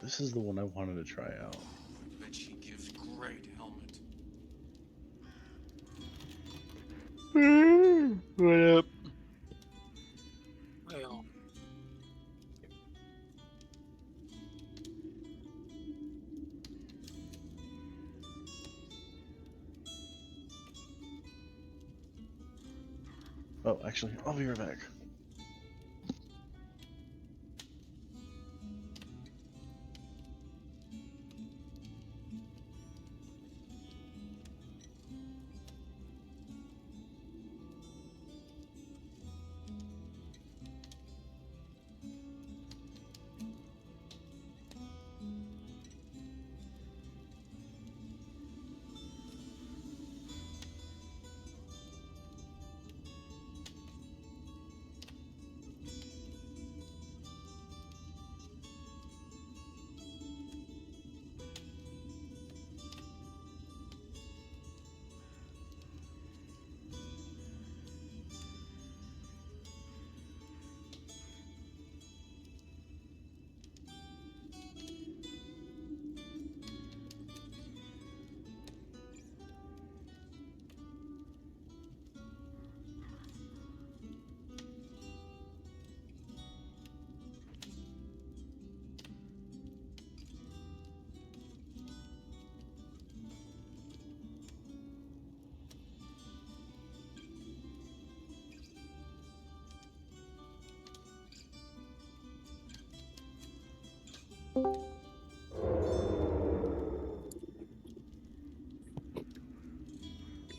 This is the one I wanted to try out. I bet she gives great helmet. What up? Well, Oh, actually, I'll be right back.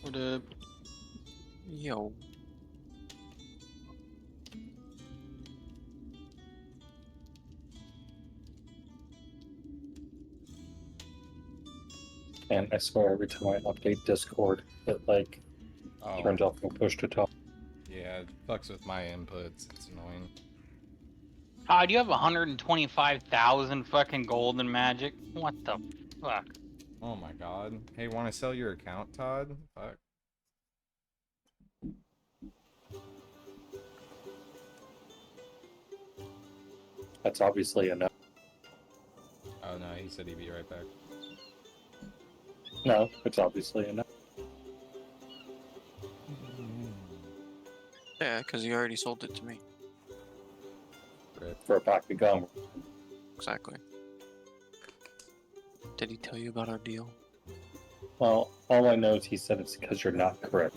What up? yo. And I swear every time I update Discord, it like turns off from push to talk. Yeah, it fucks with my inputs. It's annoying. Todd, you have 125,000 fucking gold in Magic? What the fuck? Oh my god. Hey, want to sell your account, Todd? Fuck. That's obviously enough. Oh no, he said he'd be right back. No, it's obviously enough. Yeah, because he already sold it to me. For a pack of gum. Exactly. Did he tell you about our deal? Well, all I know is he said it's because you're not correct.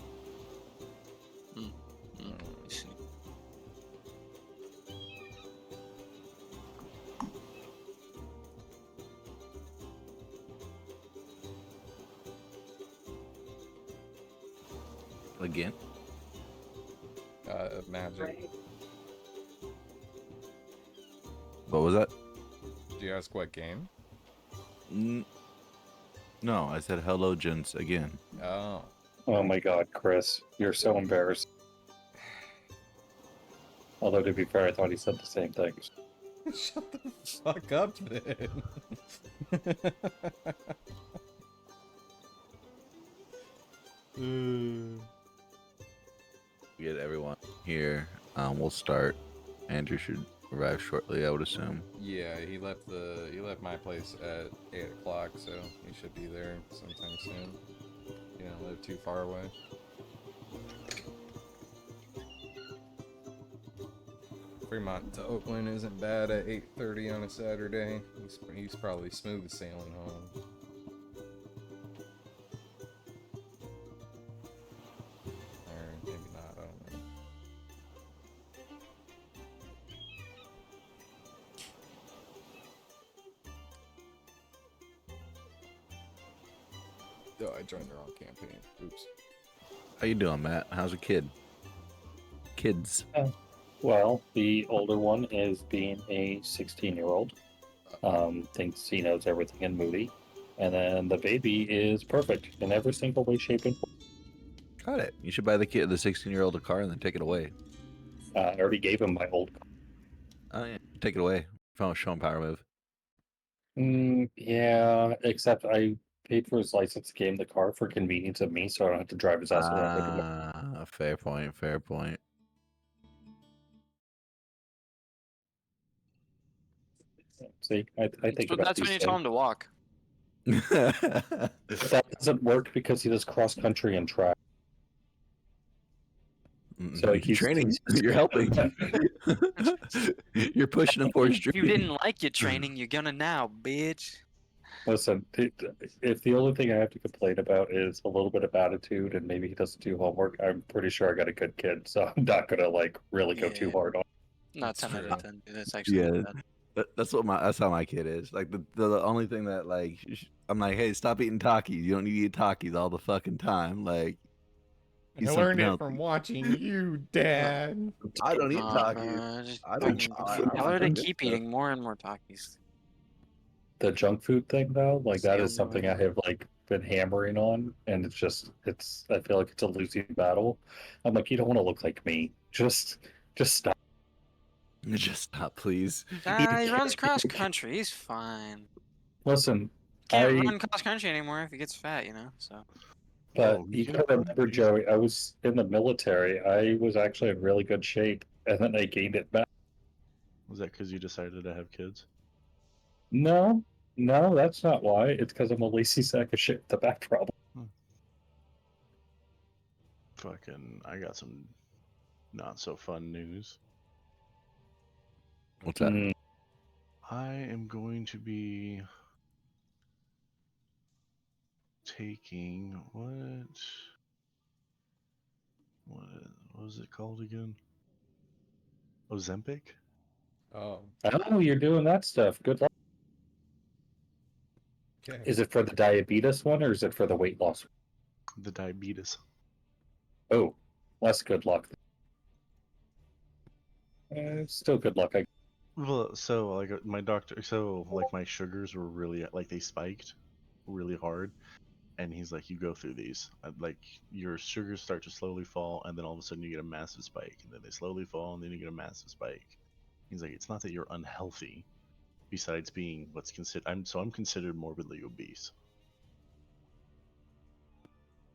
I see. Again? Magic. What was that? Did you ask what game? No, I said hello, gents, again. Oh. Oh my god, Chris, you're so embarrassed. Although, to be fair, I thought he said the same things. Shut the fuck up, then. Get everyone here. We'll start. Andrew should arrive shortly, I would assume. Yeah, he left my place at 8 o'clock, so he should be there sometime soon. You don't live too far away. Fremont to Oakland isn't bad at 8:30 on a Saturday. He's probably smooth sailing home. Or maybe not, I don't know. Oh, I joined the wrong campaign. Oops. How you doing, Matt? How's a kid? Kids. Well, the older one is being a 16-year-old. Thinks he knows everything in movie. And then the baby is perfect in every single way, shape, and form. Got it. You should buy the 16-year-old a car and then take it away. I already gave him my old car. Oh, yeah. Take it away. Show him power move. Yeah, except I paid for his license, gave him the car for convenience of me, so I don't have to drive his ass around anymore. Fair point, fair point. See, I think about That's these when you things. tell him to walk. That doesn't work because he does cross country and track. So he's training. You're helping. You're pushing him for his If you dream. didn't like your training, you're gonna now, bitch. Listen, if the only thing I have to complain about is a little bit of attitude and maybe he doesn't do homework, I'm pretty sure I got a good kid, so I'm not gonna like really go too Yeah. hard on. Not That's 10 out true. of 10. Dude. That's actually Yeah, not bad. that's how my kid is. Like the only thing that like I'm like, hey, stop eating Takis. You don't need to eat Takis all the fucking time. Like, I eat learned something it healthy. from watching you, Dad. I don't eat Nah, Takis. bro, just I don't. fucking tell her to keep eating more and more Takis. The junk food thing though, like It's that the is only something way. I have like been hammering on, and it's I feel like it's a losing battle. I'm like, you don't want to look like me. Just stop. Just stop, please. He runs cross country. He's fine. Listen, Can't I run cross country anymore if he gets fat, you know. So but Whoa, you can gotta run remember, these? Joey, I was in the military. I was actually in really good shape, and then I gained it back. Was that because you decided to have kids? No, no, that's not why. It's because I'm a lazy sack of shit with a back problem. Fucking, I got some not so fun news. What's that? Mm, I am going to be taking what was it called again? Ozempic? Oh, Oh, you're doing that stuff. Good luck. okay. Is it for the diabetes one or is it for the weight loss? The diabetes. Oh, less good luck. Still good luck. Well, so like my doctor, so like my sugars were really like they spiked really hard, and he's like, you go through these, like your sugars start to slowly fall, and then all of a sudden you get a massive spike, and then they slowly fall, and then you get a massive spike. He's like, it's not that you're unhealthy, besides being what's considered. I'm considered morbidly obese.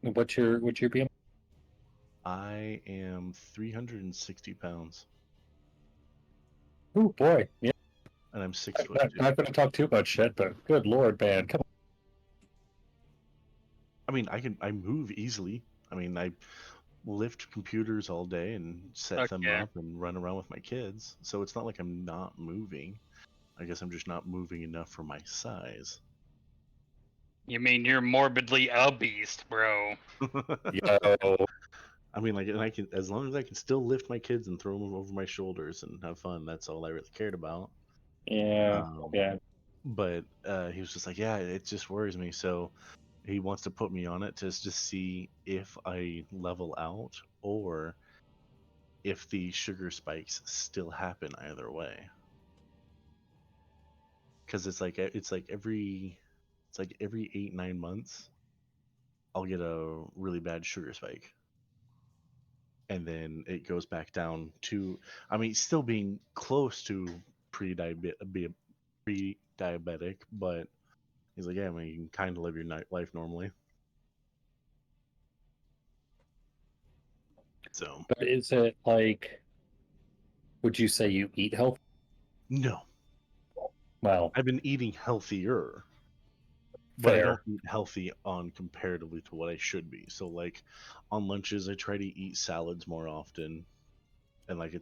What's your BMI? I am 360 pounds, Oh boy, yeah. and I'm 6 foot Not, 2. not going to talk too much shit, but good lord, man, come on. I mean, I move easily. I mean, I lift computers all day and set Fuck them yeah. up and run around with my kids. So it's not like I'm not moving. I guess I'm just not moving enough for my size. You mean you're morbidly obese, bro? Yo, I mean, like, and I can, as long as I can still lift my kids and throw them over my shoulders and have fun. That's all I really cared about. yeah, yeah. But he was just like, yeah, it just worries me. So he wants to put me on it to just see if I level out or if the sugar spikes still happen either way. Because it's like every 8-9 months I'll get a really bad sugar spike, and then it goes back down to, I mean, still being close to pre-diabetic, but he's like, yeah, I mean, you can kind of live your life normally. So But is it like, would you say you eat healthy? no, Well, I've been eating healthier, but I fair. don't eat healthy on comparatively to what I should be. So like on lunches, I try to eat salads more often, and like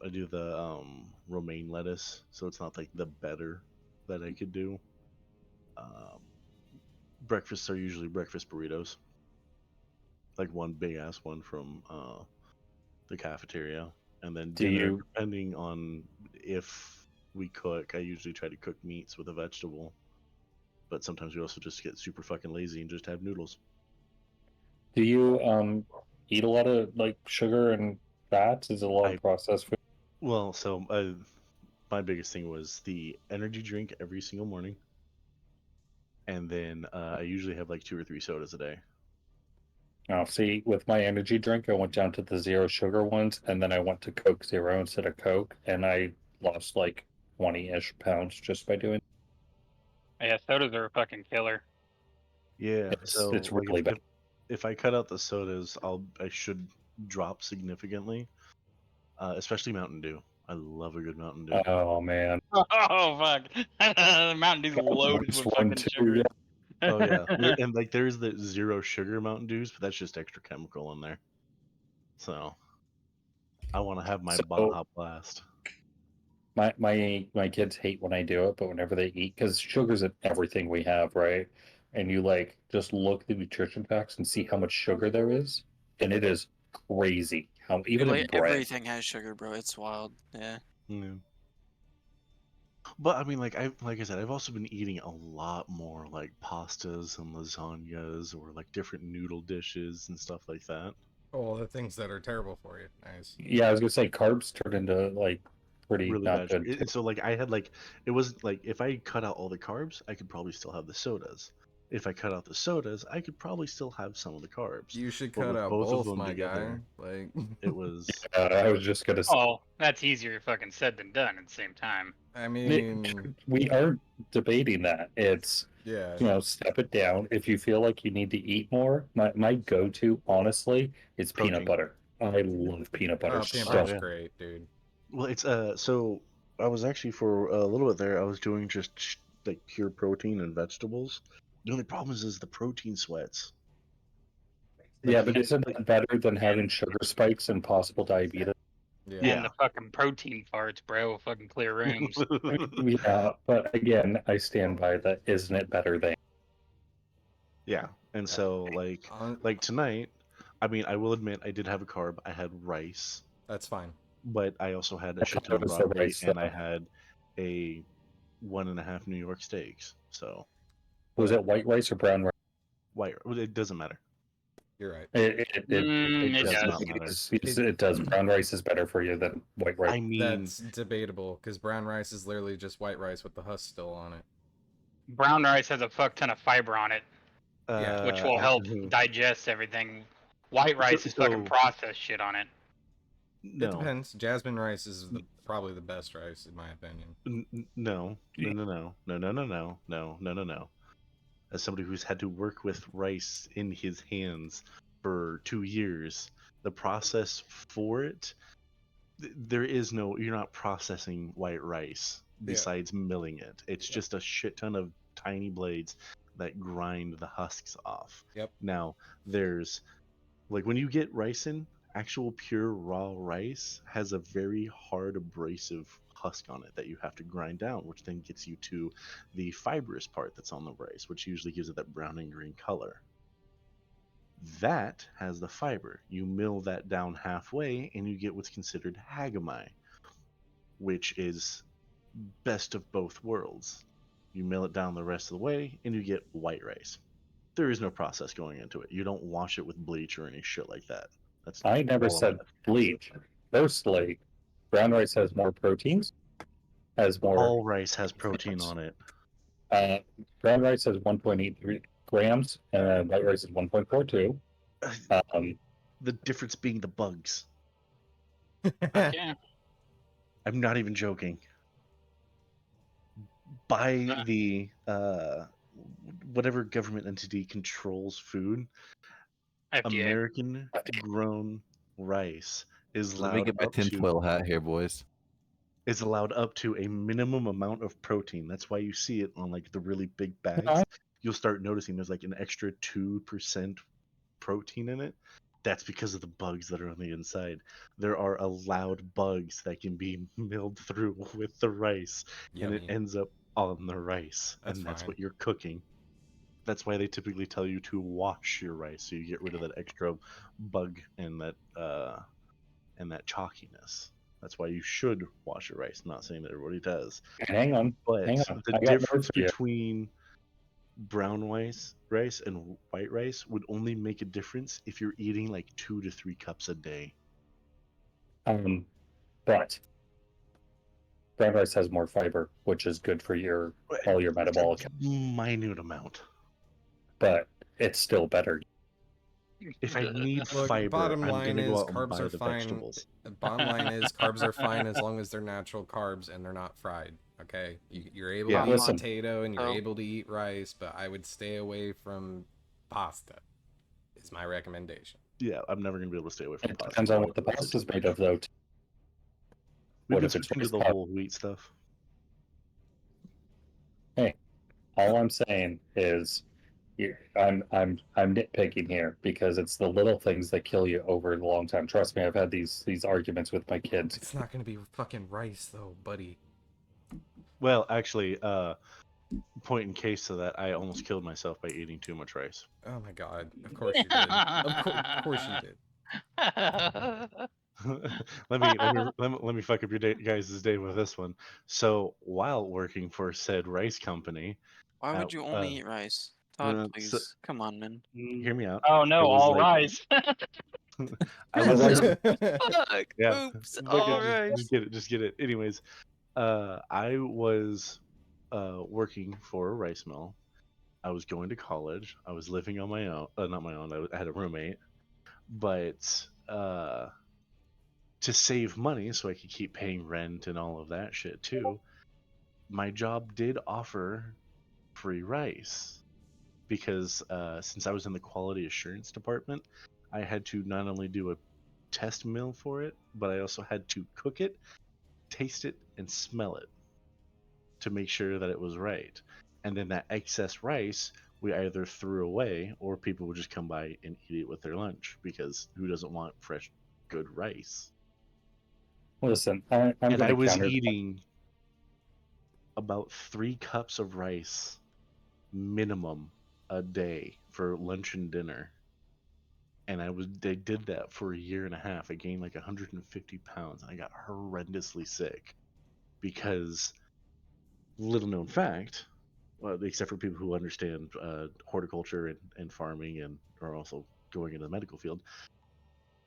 I do the romaine lettuce, so it's not like the better that I could do. Um, breakfasts are usually breakfast burritos, like one big ass one from the cafeteria, and then Do dinner, you depending on if we cook. I usually try to cook meats with a vegetable, but sometimes we also just get super fucking lazy and just have noodles. eat a lot of like sugar and fats? Is it a lot I of processed food? Well, so my biggest thing was the energy drink every single morning, and then I usually have like 2 or 3 sodas a day. Now, see, with my energy drink, I went down to the zero sugar ones, and then I went to Coke Zero instead of Coke, and I lost like 20-ish pounds just by doing. Yeah, sodas are a fucking killer. Yeah, so It's like really bad. if I cut out the sodas, I should drop significantly, especially Mountain Dew. I love a good Mountain Dew. Oh man. Oh fuck! Mountain Dew's loaded Worst with one fucking too, sugar. yeah. Oh yeah, and like there's the zero sugar Mountain Dews, but that's just extra chemical in there. So I want to have my So Baja Blast. my kids hate when I do it, but whenever they eat, because sugar's in everything we have, right? And you like just look at the nutrition facts and see how much sugar there is, and it is crazy. How even in Literally bread. everything has sugar, bro. It's wild. Yeah. Yeah. But I mean, like I said, I've also been eating a lot more like pastas and lasagnas or like different noodle dishes and stuff like that. Oh, the things that are terrible for you. Nice. Yeah, I was gonna say carbs turn into like pretty Really not bad sugar. good. And so like I had like it was like if I cut out all the carbs, I could probably still have the sodas. If I cut out the sodas, I could probably still have some of the carbs. You should But cut with out both of both, them my guy. together, Like, it was I was just gonna say. Oh, that's easier fucking said than done at the same time. I mean, We aren't debating that. It's yeah. step it down. If you feel like you need to eat more, my go-to, honestly, is peanut protein. butter. I love peanut butter Oh, peanut so butter's yeah. great, dude. Well, it's so I was actually for a little bit there. I was doing just like pure protein and vegetables. The only problem is the protein sweats. Like, Yeah, if but you isn't like, it better than having sugar spikes and possible diabetes? Yeah. And the fucking protein farts, bro. Fucking clear rooms. Yeah, but again, I stand by that. Isn't it better than? yeah, and so On- like tonight, I mean, I will admit I did have a carb. I had rice, That's fine. but I also had I a shit thought ton it of was the broccoli, rice, and I though. had a 1.5 New York steaks. So Was it white rice or brown rice? why? It doesn't matter. You're right. It does does. not matter. It does. Brown rice is better for you than white rice. I mean, That's debatable because brown rice is literally just white rice with the husk still on it. Brown rice has a fuck ton of fiber on it, Yeah. which will help mhm. digest everything. White rice is fucking processed shit on it. It no. depends. Jasmine rice is probably the best rice in my opinion. No. As somebody who's had to work with rice in his hands for 2 years, the process for it, there is no. You're not processing white rice besides milling it. It's just a shit ton of tiny blades that grind the husks off. Yep. Now, there's like when you get rice in, actual pure raw rice has a very hard abrasive husk on it that you have to grind down, which then gets you to the fibrous part that's on the rice, which usually gives it that brown and green color. That has the fiber. You mill that down halfway and you get what's considered hagamai, which is best of both worlds. You mill it down the rest of the way and you get white rice. There is no process going into it. You don't wash it with bleach or any shit like that. That's I never all said bleach. Firstly, brown rice has more proteins. Has more. All rice has protein on it. Brown rice has 1.83 grams, and white rice is 1.42. The difference being the bugs. Yeah. I'm not even joking. By the whatever government entity controls food, FDA. American grown rice is Let me allowed get my up tinfoil to hat here, boys. is allowed up to a minimum amount of protein. That's why you see it on like the really big bags. You'll start noticing there's like an extra 2% protein in it. That's because of the bugs that are on the inside. There are allowed bugs that can be milled through with the rice, and it Yummy. ends up on the rice, That's and that's fine. what you're cooking. That's why they typically tell you to wash your rice, so you get rid of that extra bug and that chalkiness. That's why you should wash your rice. I'm not saying that everybody does, Hang on. but The the difference between brown rice and white rice would only make a difference if you're eating like 2 to 3 cups a day. But brown rice has more fiber, which is good for all your metabolic. Minute amount. But it's still better. If I need Look, fiber, bottom I'm line gonna go is out and carbs buy are the fine. vegetables. The bottom line is carbs are fine as long as they're natural carbs and they're not fried. Okay, you're able Yeah. to eat Listen. potato and you're Oh. able to eat rice, but I would stay away from pasta. Is my recommendation. Yeah, I'm never gonna be able to stay away from It pasta. depends on what the pasta's made of, though. We What can if it's switch into rice the powder? whole wheat stuff. All I'm saying is, I'm nitpicking here because it's the little things that kill you over the long time. Trust me, I've had these arguments with my kids. It's not gonna be fucking rice though, buddy. Well, actually, point in case to that, I almost killed myself by eating too much rice. Oh my god. Of course you did. Of course you did. Let me fuck up your guys' day with this one. So while working for said rice company, Why uh, would you only eat rice? Todd, so, please. Come on, man. hear me out. Oh It no, was all like rise. I was Fuck! yeah. Oops, Fucking alright. just get it. Anyways, I was working for a rice mill. I was going to college. I was living on my own. Not my own. I had a roommate, but to save money so I could keep paying rent and all of that shit too, my job did offer free rice because since I was in the quality assurance department, I had to not only do a test meal for it, but I also had to cook it, taste it, and smell it to make sure that it was right. And then that excess rice we either threw away or people would just come by and eat it with their lunch because who doesn't want fresh, good rice? Listen, I'm And going I to was counter. eating about 3 cups of rice minimum a day for lunch and dinner. And they did that for a year and a half. I gained like 150 pounds and I got horrendously sick because, little known fact, well, except for people who understand horticulture and farming and are also going into the medical field,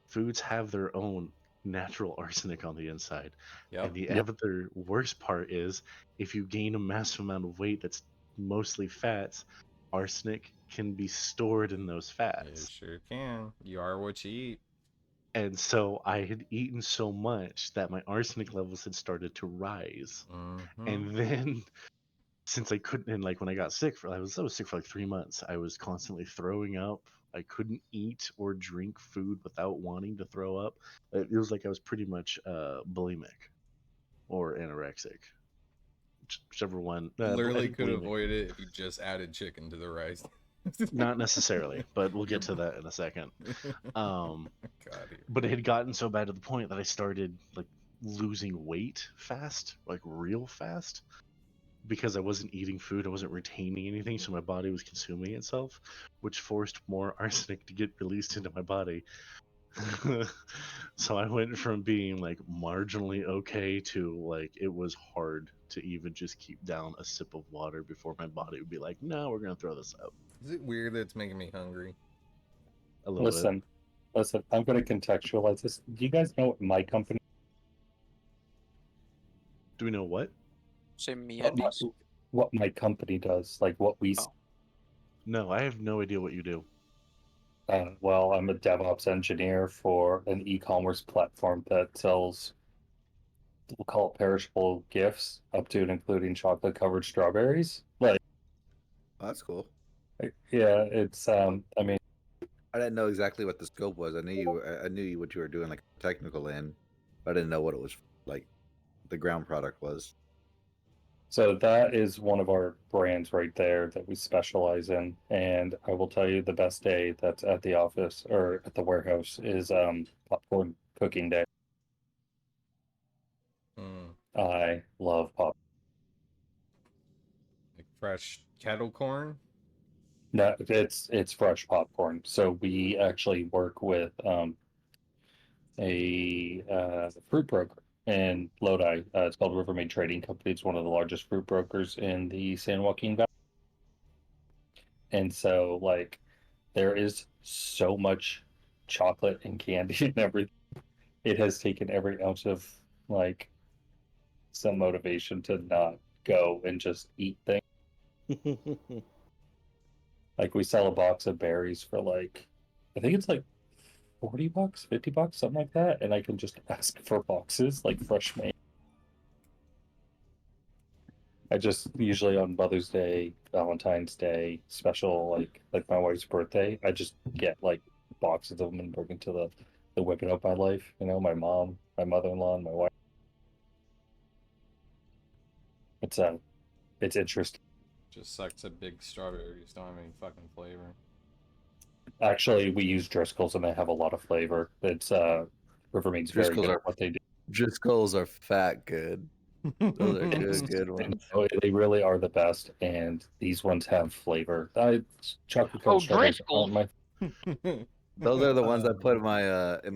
foods have their own natural arsenic on the inside. Yep. And the Yep. other worst part is if you gain a massive amount of weight that's mostly fats, arsenic can be stored in those You fats. sure can. You are what you eat. And so I had eaten so much that my arsenic levels had started to rise. Mm-hmm. And then since I couldn't, and like when I got sick I was sick for like 3 months. I was constantly throwing up. I couldn't eat or drink food without wanting to throw up. It was like I was pretty much bulimic or anorexic, whichever one. I Literally think could bulimic. avoid it if you just added chicken to the rice. Not necessarily, but we'll get to that in a second. God, here. But it had gotten so bad to the point that I started like losing weight fast, like real fast, because I wasn't eating food, I wasn't retaining anything, so my body was consuming itself, which forced more arsenic to get released into my body. So I went from being like marginally okay to like it was hard to even just keep down a sip of water before my body would be like, no, we're gonna throw this out. Is it weird that it's making me hungry? A little bit. Listen, I'm going to contextualize this. Do you guys know what my company? Do we know what? Say me What my, Andes. what my company does, like what we. Oh. No, I have no idea what you do. Well, I'm a DevOps engineer for an e-commerce platform that sells, we'll call it perishable gifts, up to and including chocolate-covered strawberries. Like, Oh, that's cool. yeah, it's I mean, I didn't know exactly what the scope was. I knew what you were doing, like technical end, but I didn't know what it was like. The ground product was. so that is one of our brands right there that we specialize in. And I will tell you the best day that's at the office or at the warehouse is popcorn cooking day. Mm, I love pop. like fresh kettle corn? No, it's fresh popcorn. So we actually work with a fruit broker in Lodi. It's called Rivermaid Trading Company. It's one of the largest fruit brokers in the San Joaquin Valley. And so, like, there is so much chocolate and candy and everything. It has taken every ounce of like some motivation to not go and just eat things. Like we sell a box of berries for like, I think it's like $40, $50, something like that, and I can just ask for boxes like fresh made. I just usually on Mother's Day, Valentine's Day, special like my wife's birthday, I just get like boxes of them and bring it to the women of my life. You know, my mom, my mother-in-law, and my wife. It's interesting. Just sucks that big strawberries don't have any fucking flavor. Actually, we use Driscoll's and they have a lot of flavor. It's Rivermead's very Driscoll's good are at what they do. Driscoll's are fat good. Those are good ones. They really are the best, and these ones have flavor. Chocolate Oh, covered strawberries Driscoll's. aren't my. Those are the ones I put in my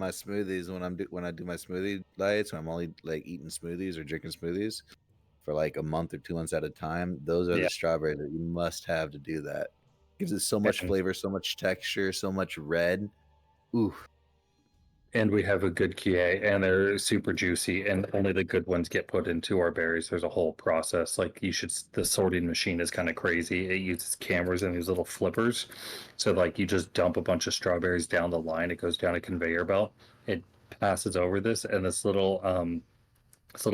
smoothies when I do my smoothie diets. When I'm only like eating smoothies or drinking smoothies for like a month or 2 months at a time. Those are Yeah. the strawberries that you must have to do that. Gives it so much And- flavor, so much texture, so much red. Ooh, And we have a good Kie, and they're super juicy, and only the good ones get put into our berries. There's a whole process. Like the sorting machine is kind of crazy. It uses cameras and these little flippers. So like you just dump a bunch of strawberries down the line. It goes down a conveyor belt. It passes over this, and this little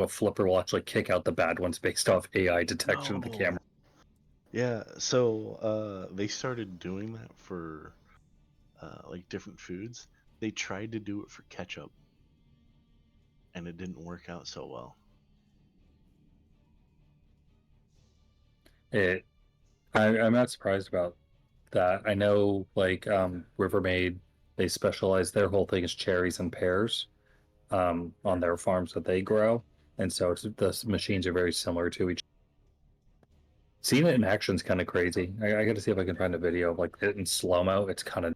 flipper will actually kick out the bad ones based off AI detection of the No. camera. Yeah, so they started doing that for like different foods. They tried to do it for ketchup, and it didn't work out so well. I'm not surprised about that. I know, like Rivermaid, they specialize. Their whole thing is cherries and pears, on their farms that they grow, and so the machines are very similar to each. Seeing it in action is kind of crazy. I got to see if I can find a video of like it in slow mo. It's kind of.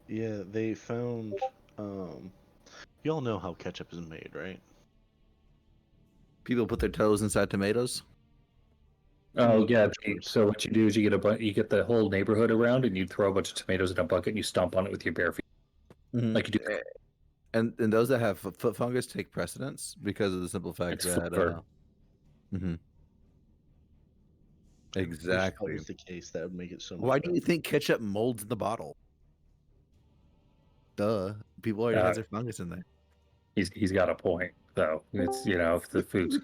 Yeah, they found. You all know how ketchup is made, right? people put their toes inside tomatoes. Oh yeah. Torch. So what you do is you get the whole neighborhood around, and you throw a bunch of tomatoes in a bucket, and you stomp on it with your bare feet, like you do. And those that have foot fungus take precedence because of the simple fact It's that flavor. I wish exactly. that was the case. That would make it so much Why do you better. think ketchup molds in the bottle? Duh. People already has their fungus in there. He's got a point though. It's if the food's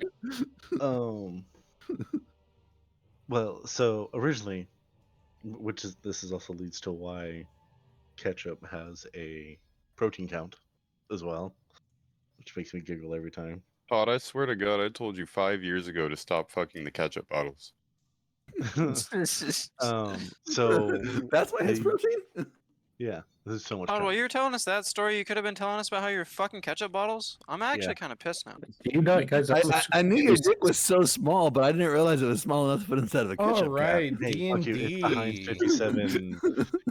Well, so originally, this is also leads to why ketchup has a protein count as well, which makes me giggle every time. Todd, I swear to God, I told you 5 years ago to stop fucking the ketchup bottles. So That's why it has they- protein. yeah, this is so much. Todd, while count. you were telling us that story, you could have been telling us about how you're fucking ketchup bottles. I'm actually kind of pissed now. Do you know, guys? I knew your dick was so small, but I didn't realize it was small enough to put inside of a ketchup All right, Hey, fuck you. It's the Heinz D&D. 57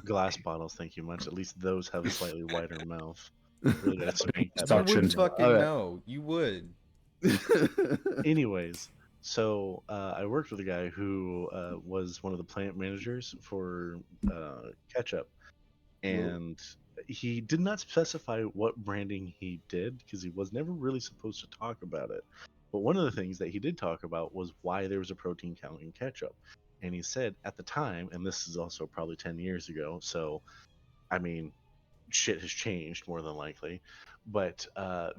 glass bottles. Thank you much. At least those have a slightly wider mouth. Really gotta spank that You Suction. bitch. would fucking Alright. know. You would. Anyways, so I worked with a guy who was one of the plant managers for ketchup, and he did not specify what branding he did because he was never really supposed to talk about it. But one of the things that he did talk about was why there was a protein count in ketchup. And he said at the time, and this is also probably 10 years ago, so I mean, shit has changed more than likely, but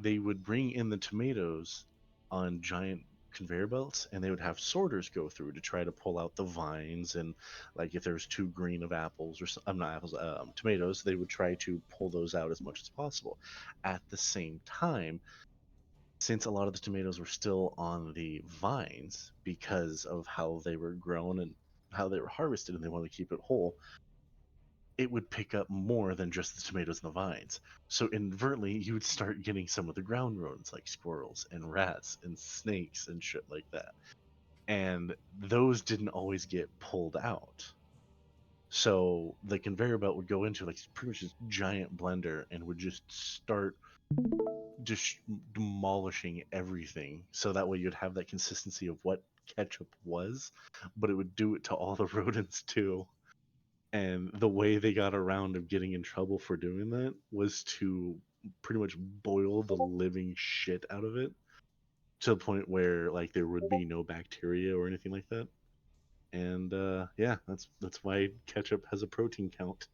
they would bring in the tomatoes on giant conveyor belts, and they would have sorters go through to try to pull out the vines, and like if there was too green of apples or I'm not apples, tomatoes, they would try to pull those out as much as possible. At the same time, since a lot of the tomatoes were still on the vines because of how they were grown and how they were harvested, and they wanted to keep it whole, it would pick up more than just the tomatoes and the vines. So inadvertently, you would start getting some of the ground rodents like squirrels and rats and snakes and shit like that. And those didn't always get pulled out. So the conveyor belt would go into like pretty much this giant blender and would just start just demolishing everything. So that way you'd have that consistency of what ketchup was, but it would do it to all the rodents too. And the way they got around of getting in trouble for doing that was to pretty much boil the living shit out of it to the point where like there would be no bacteria or anything like that. And yeah, that's why ketchup has a protein count,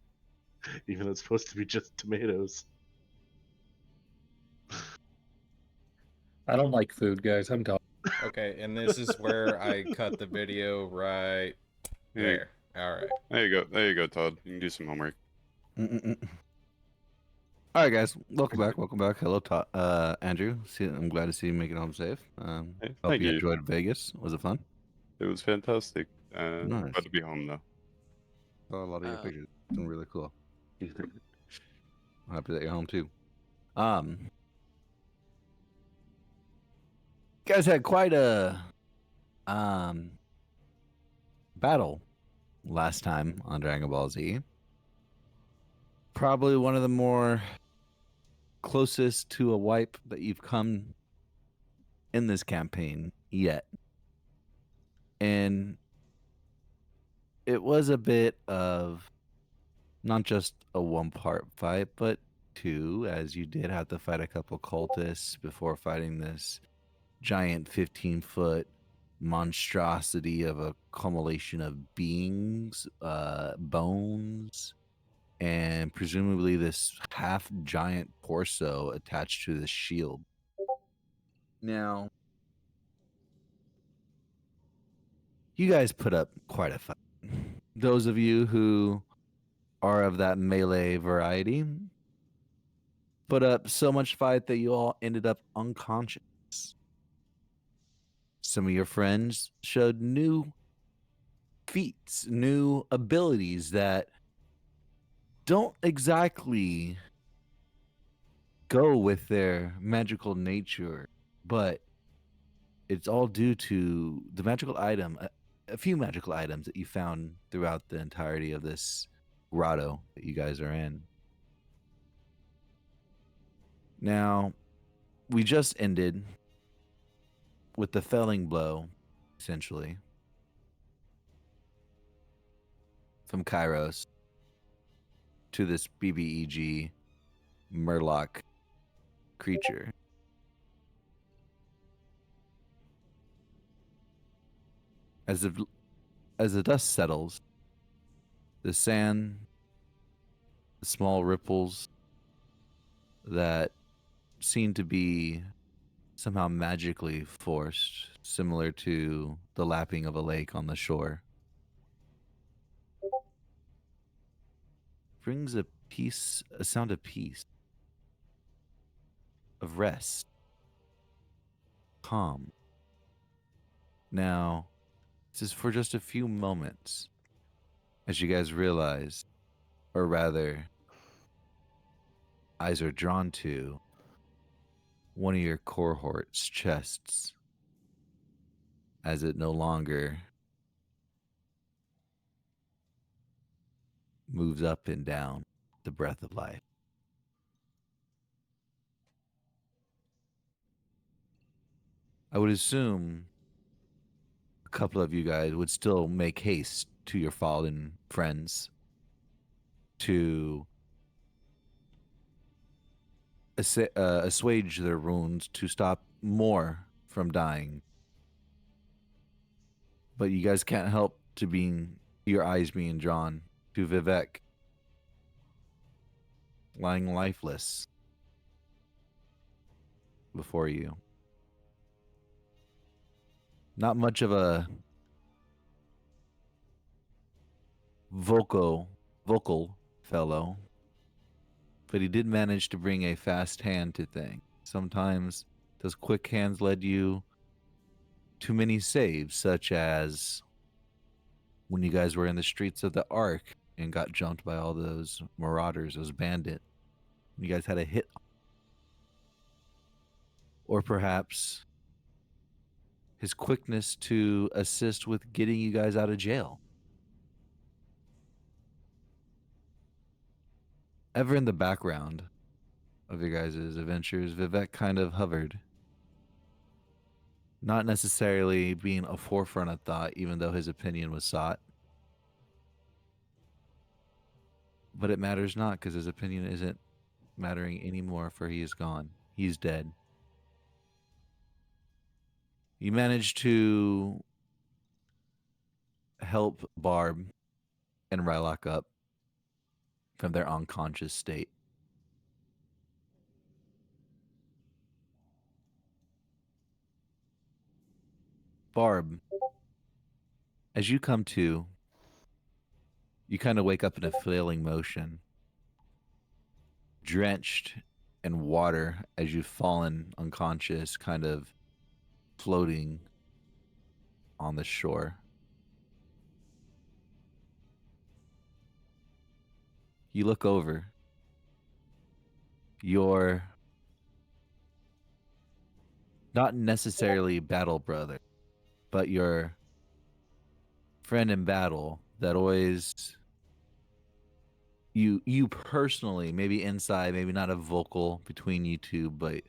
even though it's supposed to be just tomatoes. I don't like food, guys. I'm done. Okay, and this is where I cut the video right there. All right. There you go. There you go, Todd. You can do some homework. All right, guys. Welcome back. Welcome back. Hello, Andrew. I'm glad to see you make it home safe. Hey, Hope thank you you. enjoyed Vegas. Was it fun? It was fantastic. Nice. Glad to be home though. Saw a lot of your Uh, pictures. It's been really cool. I'm happy that you're home too. You guys had quite a battle last time on Dragon Ball Z. Probably one of the more closest to a wipe that you've come in this campaign yet. And it was a bit of not just a one part fight, but two, as you did have to fight a couple cultists before fighting this giant 15-foot monstrosity of a cumulation of beings, bones, and presumably this half giant torso attached to this shield. Now, you guys put up quite a fight. Those of you who are of that melee variety put up so much fight that you all ended up unconscious. Some of your friends showed new feats, new abilities that don't exactly go with their magical nature, but it's all due to the magical item, a few magical items that you found throughout the entirety of this grotto that you guys are in. Now, we just ended with the felling blow, essentially, from Kairos to this BBEG Murloc creature. As the dust settles, the sand, the small ripples that seem to be somehow magically forced, similar to the lapping of a lake on the shore, brings a sound of peace, of rest, calm. Now, this is for just a few moments, as you guys realize, or rather, eyes are drawn to one of your cohort's chests, as it no longer moves up and down the breath of life. I would assume a couple of you guys would still make haste to your fallen friends to assuage their wounds, to stop more from dying. But you guys can't help your eyes being drawn to Vivek lying lifeless before you. Not much of a vocal fellow, but he did manage to bring a fast hand to things. Sometimes those quick hands led you to many saves, such as when you guys were in the streets of the Ark and got jumped by all those marauders, those bandits. You guys had a hit. Or perhaps his quickness to assist with getting you guys out of jail. Ever in the background of your guys' adventures, Vivek kind of hovered. Not necessarily being a forefront of thought, even though his opinion was sought. But it matters not, because his opinion isn't mattering anymore, for he is gone. He's dead. You managed to help Barb and Rylock up from their unconscious state. Barb, as you come to, you kind of wake up in a flailing motion, drenched in water as you've fallen unconscious, kind of floating on the shore. You look over. Your not necessarily battle brother, but your friend in battle that always you personally, maybe inside, maybe not a vocal between you two, but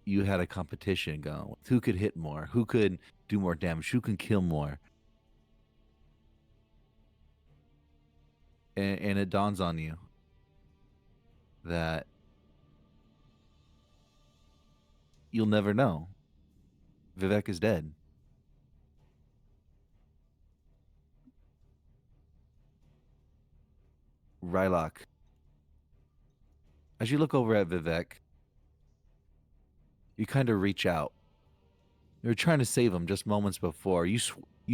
you had a competition going with who could hit more, who could do more damage, who can kill more. And it dawns on you that you'll never know. Vivek is dead. Rylock, as you look over at Vivek, you kind of reach out. You were trying to save him just moments before. You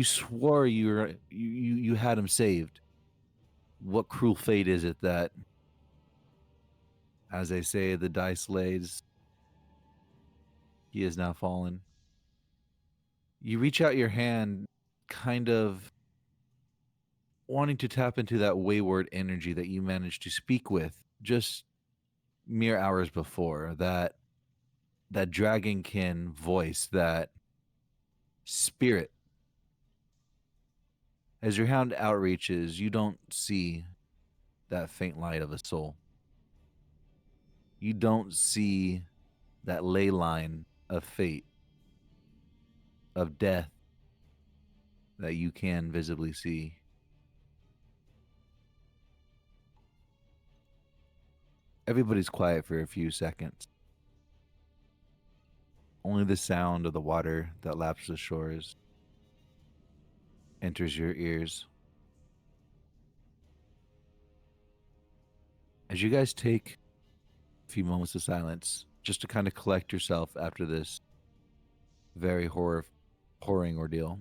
swore you had him saved. What cruel fate is it that, as they say, the dice lays, he has now fallen? You reach out your hand, kind of wanting to tap into that wayward energy that you managed to speak with just mere hours before. That dragonkin voice, that spirit. As your hand outreaches, you don't see that faint light of a soul. You don't see that ley line of fate, of death that you can visibly see. Everybody's quiet for a few seconds. Only the sound of the water that laps the shores enters your ears. As you guys take a few moments of silence, just to kind of collect yourself after this very horring ordeal,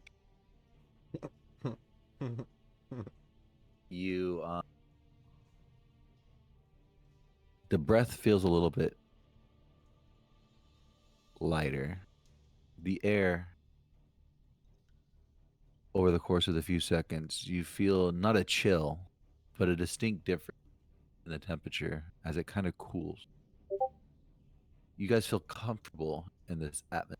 you the breath feels a little bit lighter. The air, over the course of the few seconds, you feel not a chill, but a distinct difference in the temperature as it kind of cools. You guys feel comfortable in this atmosphere.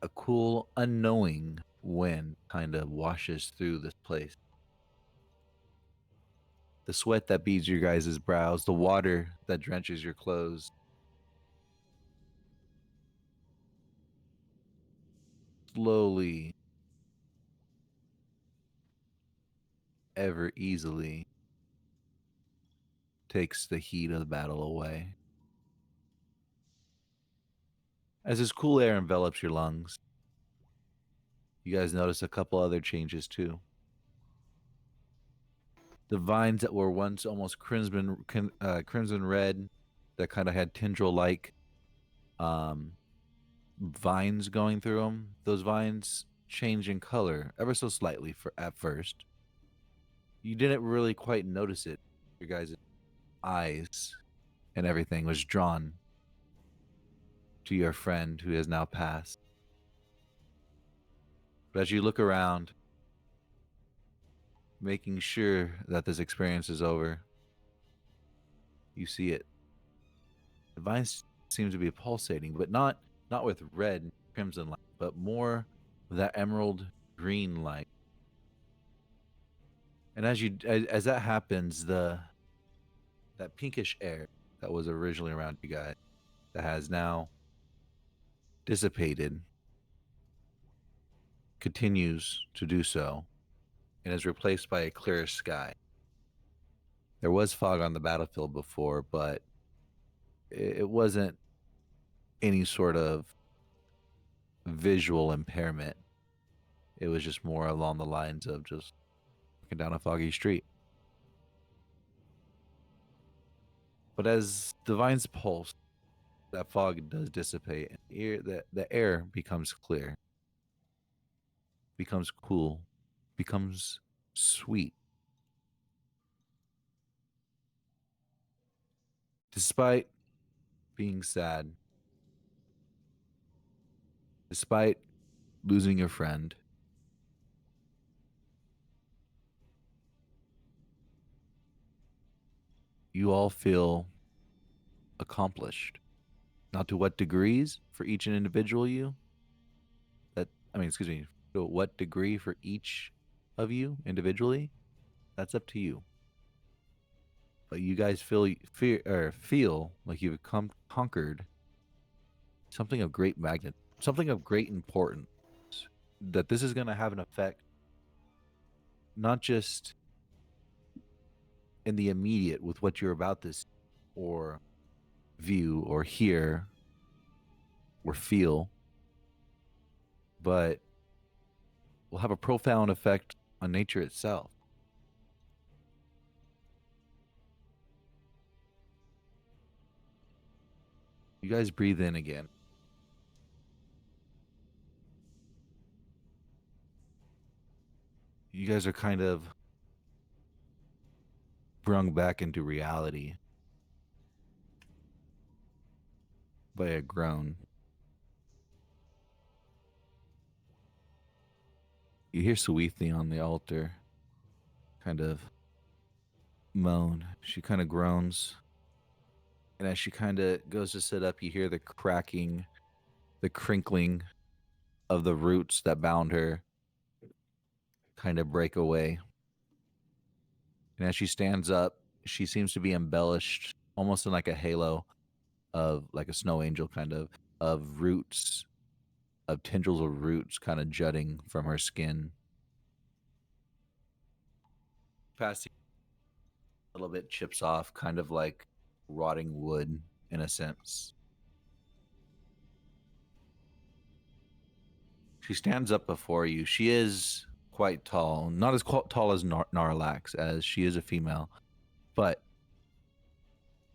A cool, unknowing wind kind of washes through this place. The sweat that beads your guys' brows, the water that drenches your clothes. Slowly, ever easily, takes the heat of the battle away. As this cool air envelops your lungs, you guys notice a couple other changes too. The vines that were once almost crimson red, that kind of had tendril-like vines going through them, those vines change in color ever so slightly at first. You didn't really quite notice it. Your guys' eyes and everything was drawn to your friend who has now passed. But as you look around, making sure that this experience is over, you see it. The vines seem to be pulsating, but not with red and crimson light, but more with that emerald green light. And as that happens, that pinkish air that was originally around you guys, that has now dissipated, continues to do so, and is replaced by a clearer sky. There was fog on the battlefield before, but it wasn't any sort of visual impairment. It was just more along the lines of just walking down a foggy street. But as the vines pulse, that fog does dissipate, and the air becomes clear, becomes cool, becomes sweet. Despite being sad, despite losing a friend, you all feel accomplished. Not to what degrees for each and individual you. Excuse me, to what degree for each of you individually, that's up to you. But you guys feel like you've conquered something of great magnitude, something of great importance. That this is going to have an effect, not just in the immediate with what you're about to see or view or hear or feel, but will have a profound effect on nature itself. You guys breathe in again. You guys are kind of brung back into reality by a groan. You hear Saweethi on the altar kind of moan. She kind of groans. And as she kind of goes to sit up, you hear the cracking, the crinkling of the roots that bound her kind of break away. And as she stands up, she seems to be embellished almost in like a halo of like a snow angel kind of roots, of tendrils of roots kind of jutting from her skin. Passing a little bit chips off, kind of like rotting wood in a sense. She stands up before you. She is quite tall, not as tall as Narlax, as she is a female, but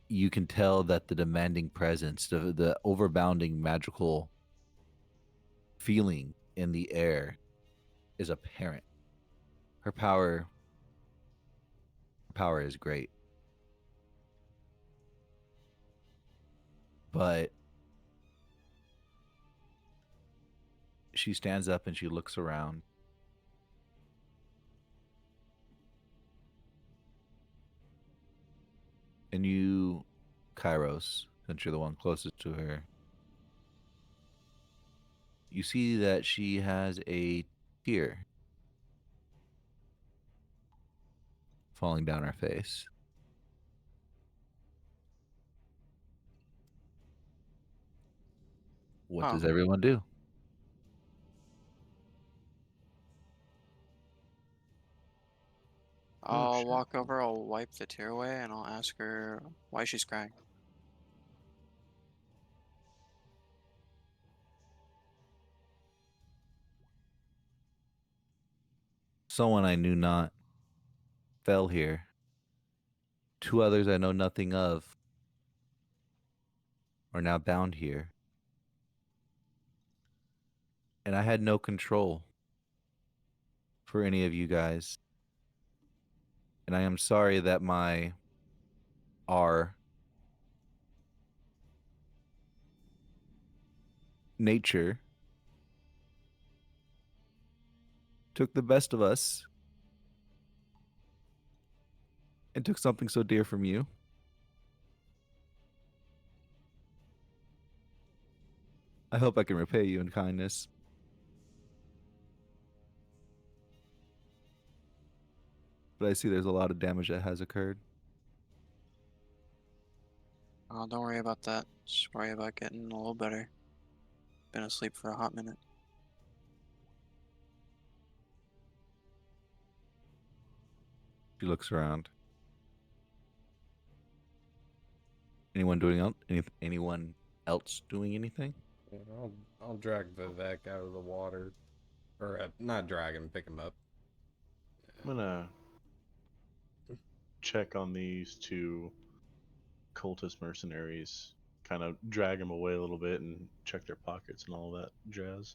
you can tell that the demanding presence, the overbounding magical feeling in the air is apparent. Her power is great. But she stands up and she looks around. And you, Kairos, since you're the one closest to her, you see that she has a tear falling down her face. What does everyone do? I'll walk over, I'll wipe the tear away, and I'll ask her why she's crying. Someone I knew not fell here. 2 others I know nothing of are now bound here. And I had no control for any of you guys. And I am sorry that our nature took the best of us and took something so dear from you. I hope I can repay you in kindness. But I see there's a lot of damage that has occurred. Oh, don't worry about that. Just worry about getting a little better. Been asleep for a hot minute. She looks around. Anyone doing else? Anyone else doing anything? Yeah, I'll drag Vivek out of the water, or not drag him, pick him up. I'm gonna check on these 2 cultist mercenaries, kind of drag them away a little bit and check their pockets and all that jazz.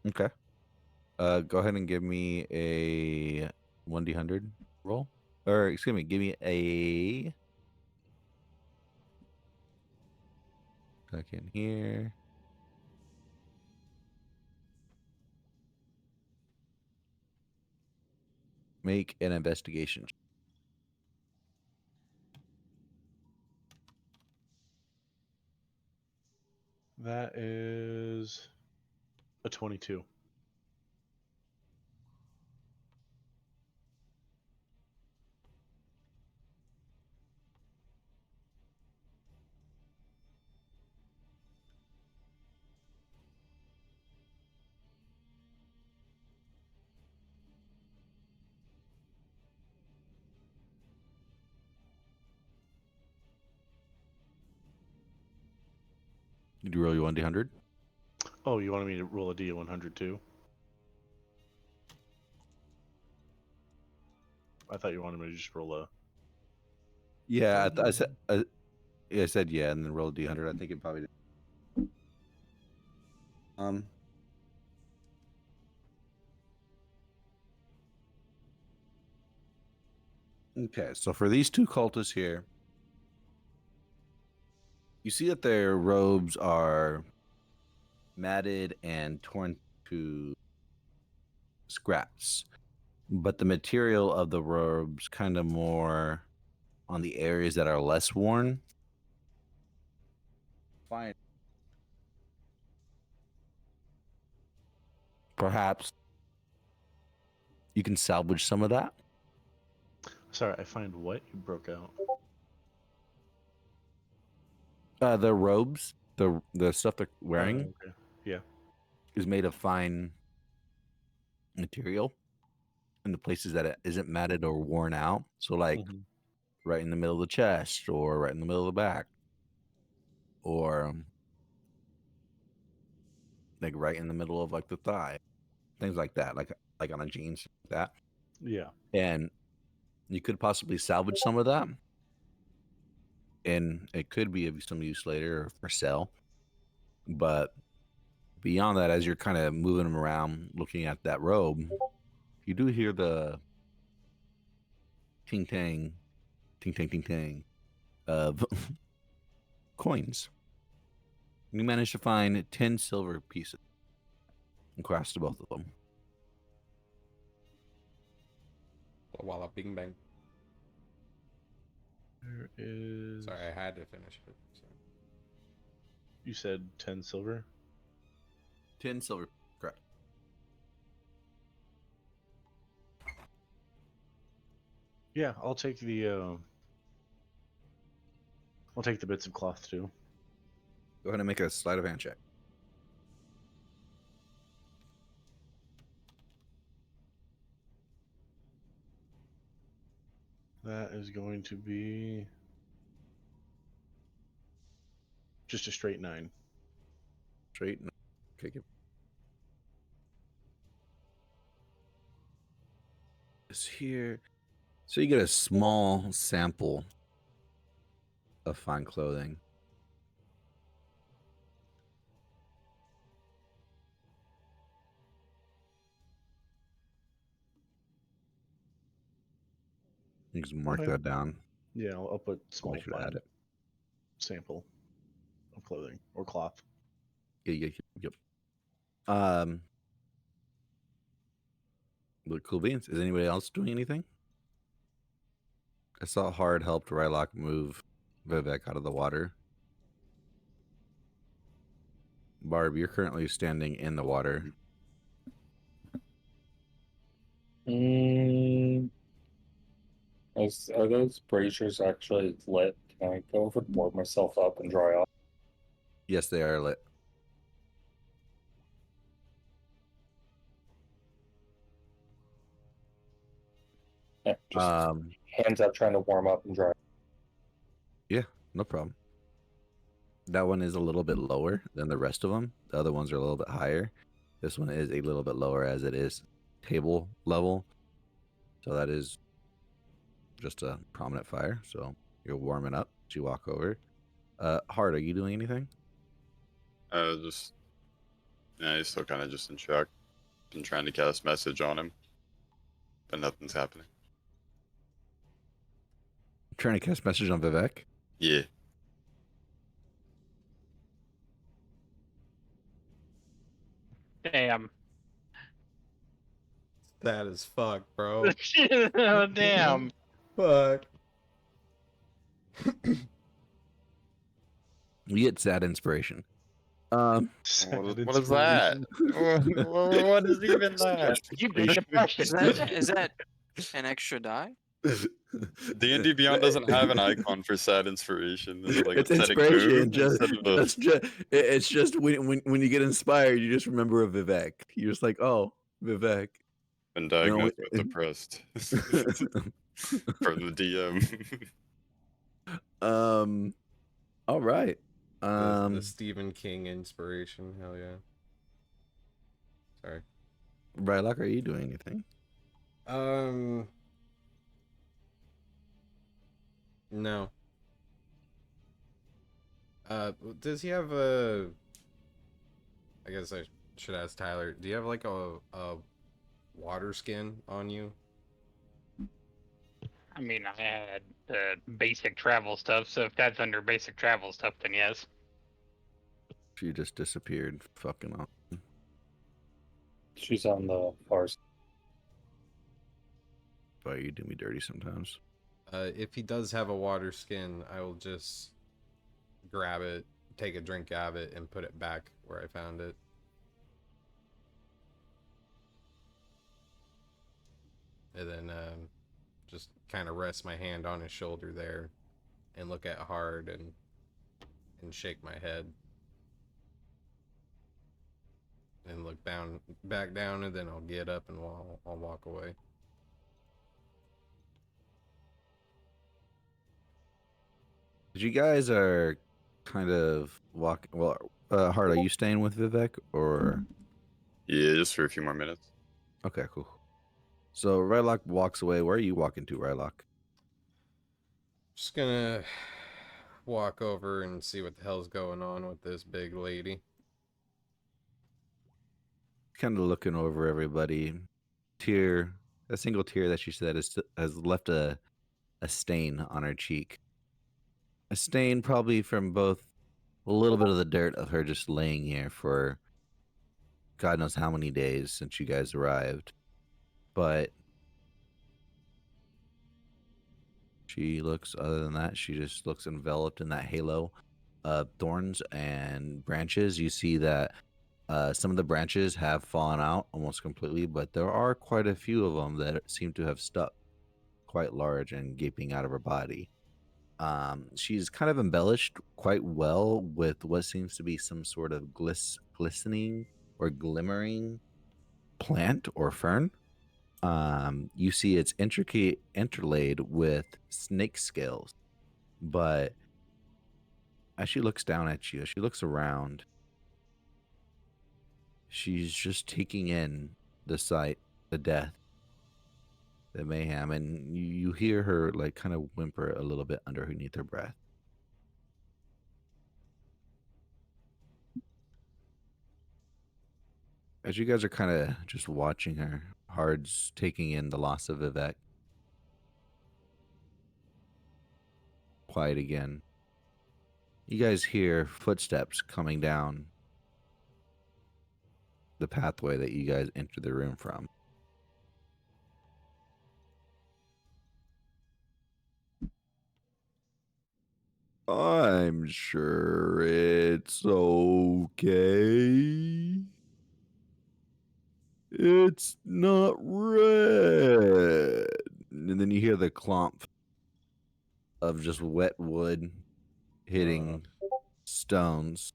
Okay. Go ahead and give me a 1d100 roll. Or excuse me, give me a second here. Make an investigation. That is a 22. Did you roll your 1d100? Oh, you wanted me to roll a D100 too? I thought you wanted me to just roll a. Yeah, I said yeah, I said yeah, and then roll a d100. I think it probably did. Okay, so for these two cultists here, you see that their robes are matted and torn to scraps, but the material of the robes kind of more on the areas that are less worn. Fine. Perhaps you can salvage some of that. Sorry, I find what? You broke out. The robes, the stuff they're wearing, Okay. Yeah. is made of fine material in the places that it isn't matted or worn out. So, like Mhm. right in the middle of the chest, or right in the middle of the back, or like right in the middle of like the thigh, things like that, like on a jeans, like that. Yeah. And you could possibly salvage some of that, and it could be of some use later or for sale. But beyond that, as you're kind of moving them around, looking at that robe, you do hear the ting tang, ting tang, ting tang of coins. You managed to find 10 silver pieces across to both of them. Walla bing bang. There is. Sorry, I had to finish it. So. You said 10 silver? 10 silver, correct. Yeah, I'll take the. I'll take the bits of cloth too. Go ahead and make a sleight of hand check. That is going to be just a straight 9. Straight. Okay, give this here. So you get a small sample of fine clothing. You can mark Okay. that down. Yeah, I'll put small Make sure to fine add it. sample of clothing or cloth. Yeah. Look, cool beans. Is anybody else doing anything? I saw Hard helped Rylock move Vivek out of the water. Barb, you're currently standing in the water. Are those braziers actually lit? Can I go over and warm myself up and dry off? Yes, they are lit. Yeah, just hands up trying to warm up and dry. Yeah, no problem. That one is a little bit lower than the rest of them. The other ones are a little bit higher. This one is a little bit lower as it is table level. So that is just a prominent fire. So you're warming up as you walk over. Hard, are you doing anything? Just yeah, he's still kind of just in shock. Been trying to cast message on him, but nothing's happening. Trying to cast message on Vivek. Yeah. Damn. That is fuck, bro. Oh, damn. Fuck. You get sad inspiration. What is that? What is even that? You get depression. Is that an extra die? D&D Beyond doesn't have an icon for sad inspiration. Is it like It's a static inspiration. move Just, instead of a that's just it's just when you get inspired, you just remember a Vivek. You're just like, oh, Vivek. been diagnosed with depressed from the DM? All right. The Stephen King inspiration. Hell yeah. Sorry. Rylock, are you doing anything? No. Does he have a? I guess I should ask Tyler. Do you have like a water skin on you? I mean, I had basic travel stuff, so if that's under basic travel stuff, then yes. She just disappeared. Fucking off. She's on the far side. But you do me dirty sometimes. If he does have a water skin, I will just grab it, take a drink out of it, and put it back where I found it. And then just kind of rest my hand on his shoulder there and look at Hard and shake my head. And look back down, and then I'll get up and I'll walk away. You guys are kind of walking. Well, Hart, are you staying with Vivek or? Yeah, just for a few more minutes. Okay, cool. So Rylock walks away. Where are you walking to, Rylock? Just gonna walk over and see what the hell's going on with this big lady. Kind of looking over everybody. A single tear that she said has left a stain on her cheek. A stain probably from both a little bit of the dirt of her just laying here for God knows how many days since you guys arrived. But she looks, other than that, she just looks enveloped in that halo of thorns and branches. You see that some of the branches have fallen out almost completely, but there are quite a few of them that seem to have stuck quite large and gaping out of her body. She's kind of embellished quite well with what seems to be some sort of glistening or glimmering plant or fern. You see it's intricate interlaid with snake scales, but as she looks down at you, as she looks around, she's just taking in the sight, the death, the mayhem, and you hear her like kind of whimper a little bit underneath her breath. As you guys are kind of just watching her, Hard's taking in the loss of Vivek. Quiet again. You guys hear footsteps coming down the pathway that you guys entered the room from. I'm sure it's okay. It's not red. And then you hear the clomp of just wet wood hitting stones.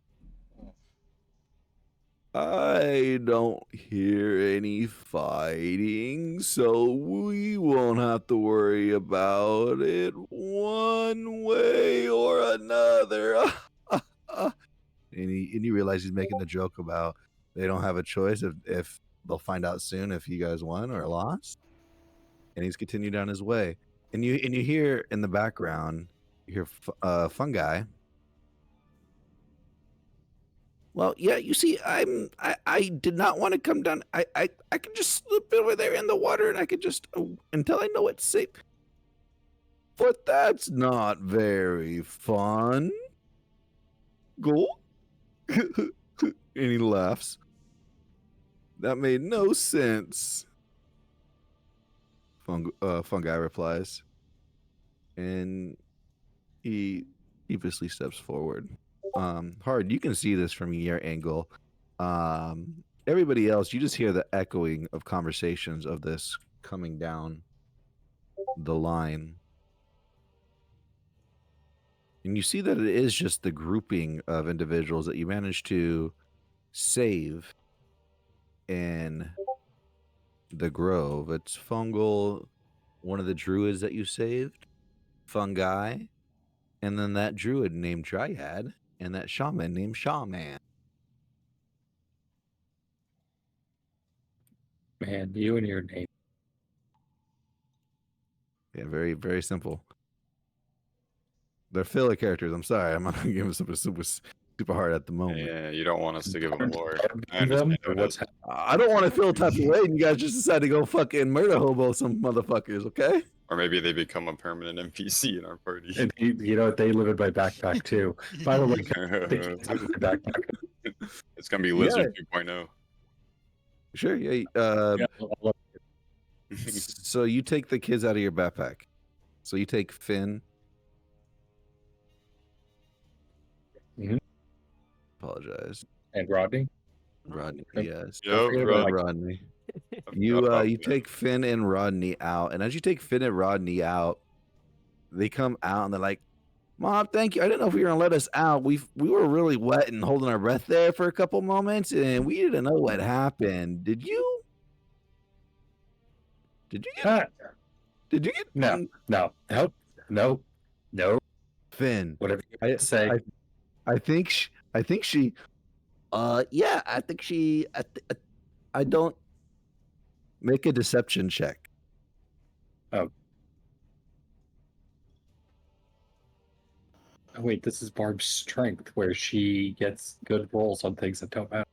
I don't hear any fighting, so we won't have to worry about it one way or another. And you realize he's making the joke about they don't have a choice if they'll find out soon if you guys won or lost. And he's continued down his way. And you hear in the background, you hear Fungi. Well, yeah, you see, I did not want to come down. I could just slip over there in the water and I could just until I know it's safe. But that's not very fun. Go. And he laughs. That made no sense. Fungi replies. And he sheepishly steps forward. Hard, you can see this from your angle. Everybody else, you just hear the echoing of conversations of this coming down the line. And you see that it is just the grouping of individuals that you managed to save in the grove. It's Fungal, one of the druids that you saved, Fungi, and then that druid named Dryad, and that shaman named Shaman. Man, you and your name. Yeah, very, very simple. They're filler characters. I'm sorry. I'm not going to give them super hard at the moment. Yeah, you don't want us to give them lore. I Them, understand or how it what's is. happening? I don't want to feel type of way, and you guys just decide to go fucking murder hobo some motherfuckers, okay? Or maybe they become a permanent NPC in our party. And you know they live in my backpack too. By the way, they live in my backpack. It's gonna be Lizard 2.0. Sure, yeah. Yeah, I love So you take the kids out of your backpack. So you take Finn. Mhm. Apologize. and Rodney. Rodney, Yep. yes. Yep, forget about Rod. Rodney. I forgot You about you that. take Finn and Rodney out, and as you take Finn and Rodney out, they come out and they're like, "Mom, thank you. I didn't know if you were gonna let us out. We were really wet and holding our breath there for a couple moments, and we didn't know what happened. Did you? Did you get? Ah, Did you get? no, no. Finn. Whatever you I say. I think she. Yeah, I think she. I don't make a deception check. Oh, wait, this is Barb's strength, where she gets good rolls on things that don't matter.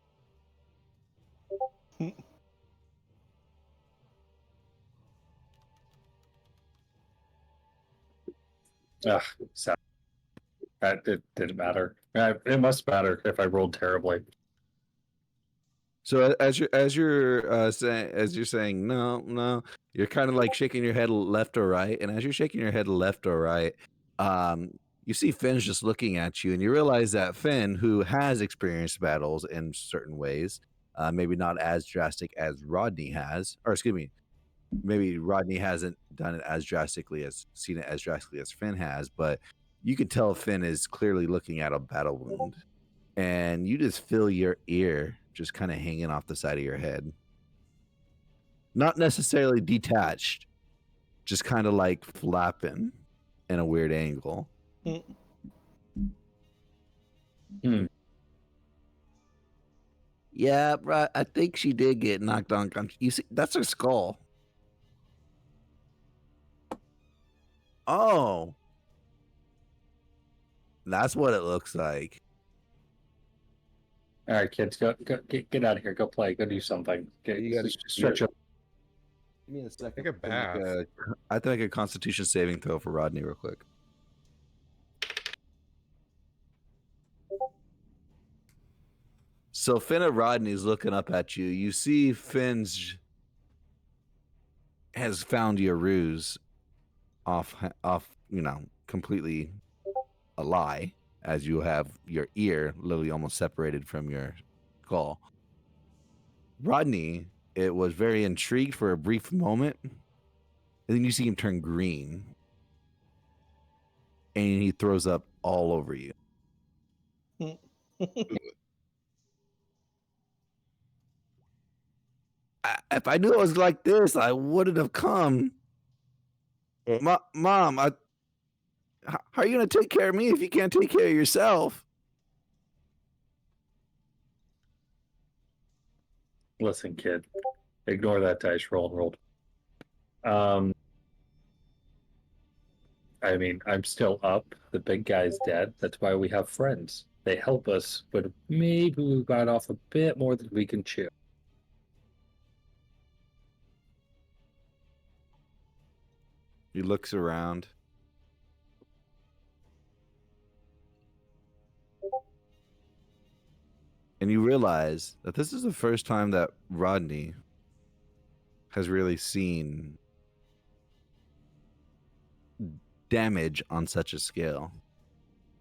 Ugh, so it didn't matter. It must matter if I rolled terribly. So as you're saying no, you're kind of like shaking your head left or right, and as you're shaking your head left or right, you see Finn's just looking at you, and you realize that Finn, who has experienced battles in certain ways, maybe not as drastic as Rodney has, or excuse me, maybe Rodney hasn't done it as drastically as seen it as drastically as Finn has, but you could tell Finn is clearly looking at a battle wound, and you just feel your ear just kind of hanging off the side of your head. Not necessarily detached, just kind of like flapping in a weird angle. Yeah, right. I think she did get knocked unconscious. You see, that's her skull. Oh, that's what it looks like. All right, kids, go get out of here. Go play. Go do something. You gotta- stretch up. Give me a second. Take a bath. I have to make a Constitution saving throw for Rodney real quick. So Finn and Rodney's looking up at you. You see Finn's has found your ruse off, completely a lie, as you have your ear literally almost separated from your skull. Rodney, it was very intrigued for a brief moment, and then you see him turn green, and he throws up all over you. If I knew it was like this, I wouldn't have come. Mom, how are you going to take care of me if you can't take care of yourself? Listen, kid, ignore that dice roll and rolled. I mean, I'm still up. The big guy's dead. That's why we have friends. They help us, but maybe we got off a bit more than we can chew. He looks around. And you realize that this is the first time that Rodney has really seen damage on such a scale.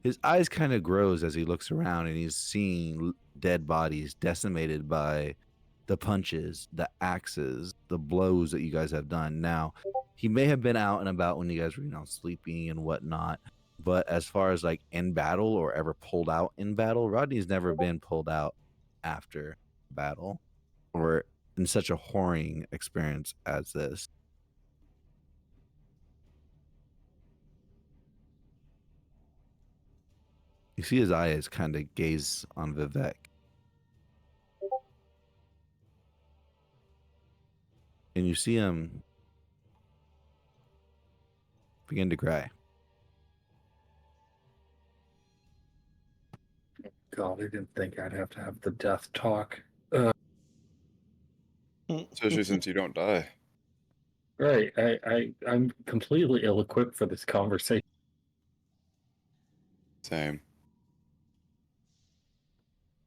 His eyes kind of grows as he looks around and he's seeing dead bodies decimated by the punches, the axes, the blows that you guys have done. Now, he may have been out and about when you guys were, sleeping and whatnot. But as far as like in battle or ever pulled out in battle, Rodney's never been pulled out after battle or in such a horring experience as this. You see his eyes kind of gaze on Vivek. And you see him begin to cry. God, I didn't think I'd have to have the death talk. Especially since you don't die. Right. I'm completely ill-equipped for this conversation. Same.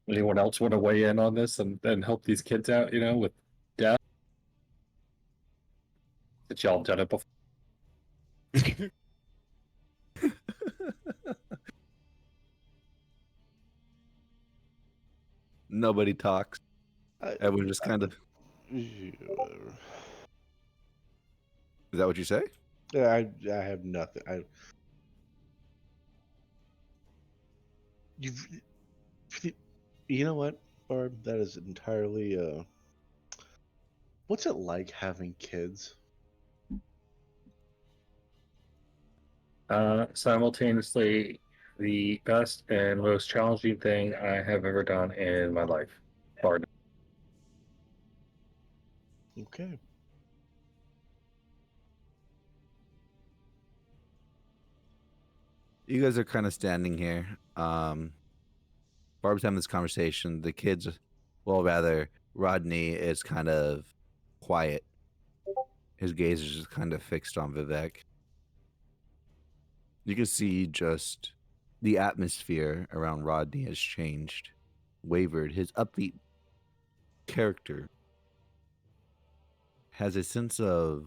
Anyone else want to weigh in on this and help these kids out, with death? That y'all done it before? Nobody talks. I, Everyone just kind of. whatever. Is that what you say? Yeah, I have nothing. You know what, Barb? That is entirely. What's it like having kids? Simultaneously, the best and most challenging thing I have ever done in my life. Pardon. Okay. You guys are kind of standing here. Barb's having this conversation. The kids, well, rather, Rodney is kind of quiet. His gaze is just kind of fixed on Vivek. You can see just the atmosphere around Rodney has changed, wavered. His upbeat character has a sense of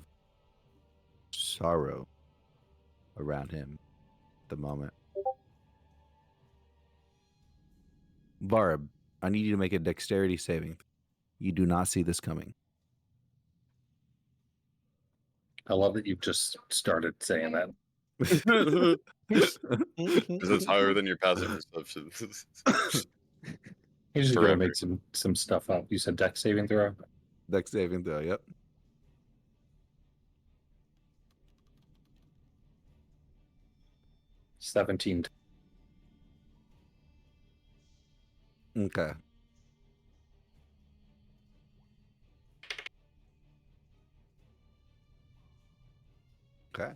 sorrow around him at the moment. Barb, I need you to make a dexterity saving. You do not see this coming. I love that you've just started saying that. Because it's higher than your passive perception. He's just gonna Forever. make some stuff up. You said dex saving throw? Dex saving throw, yep. $17. Okay. Okay.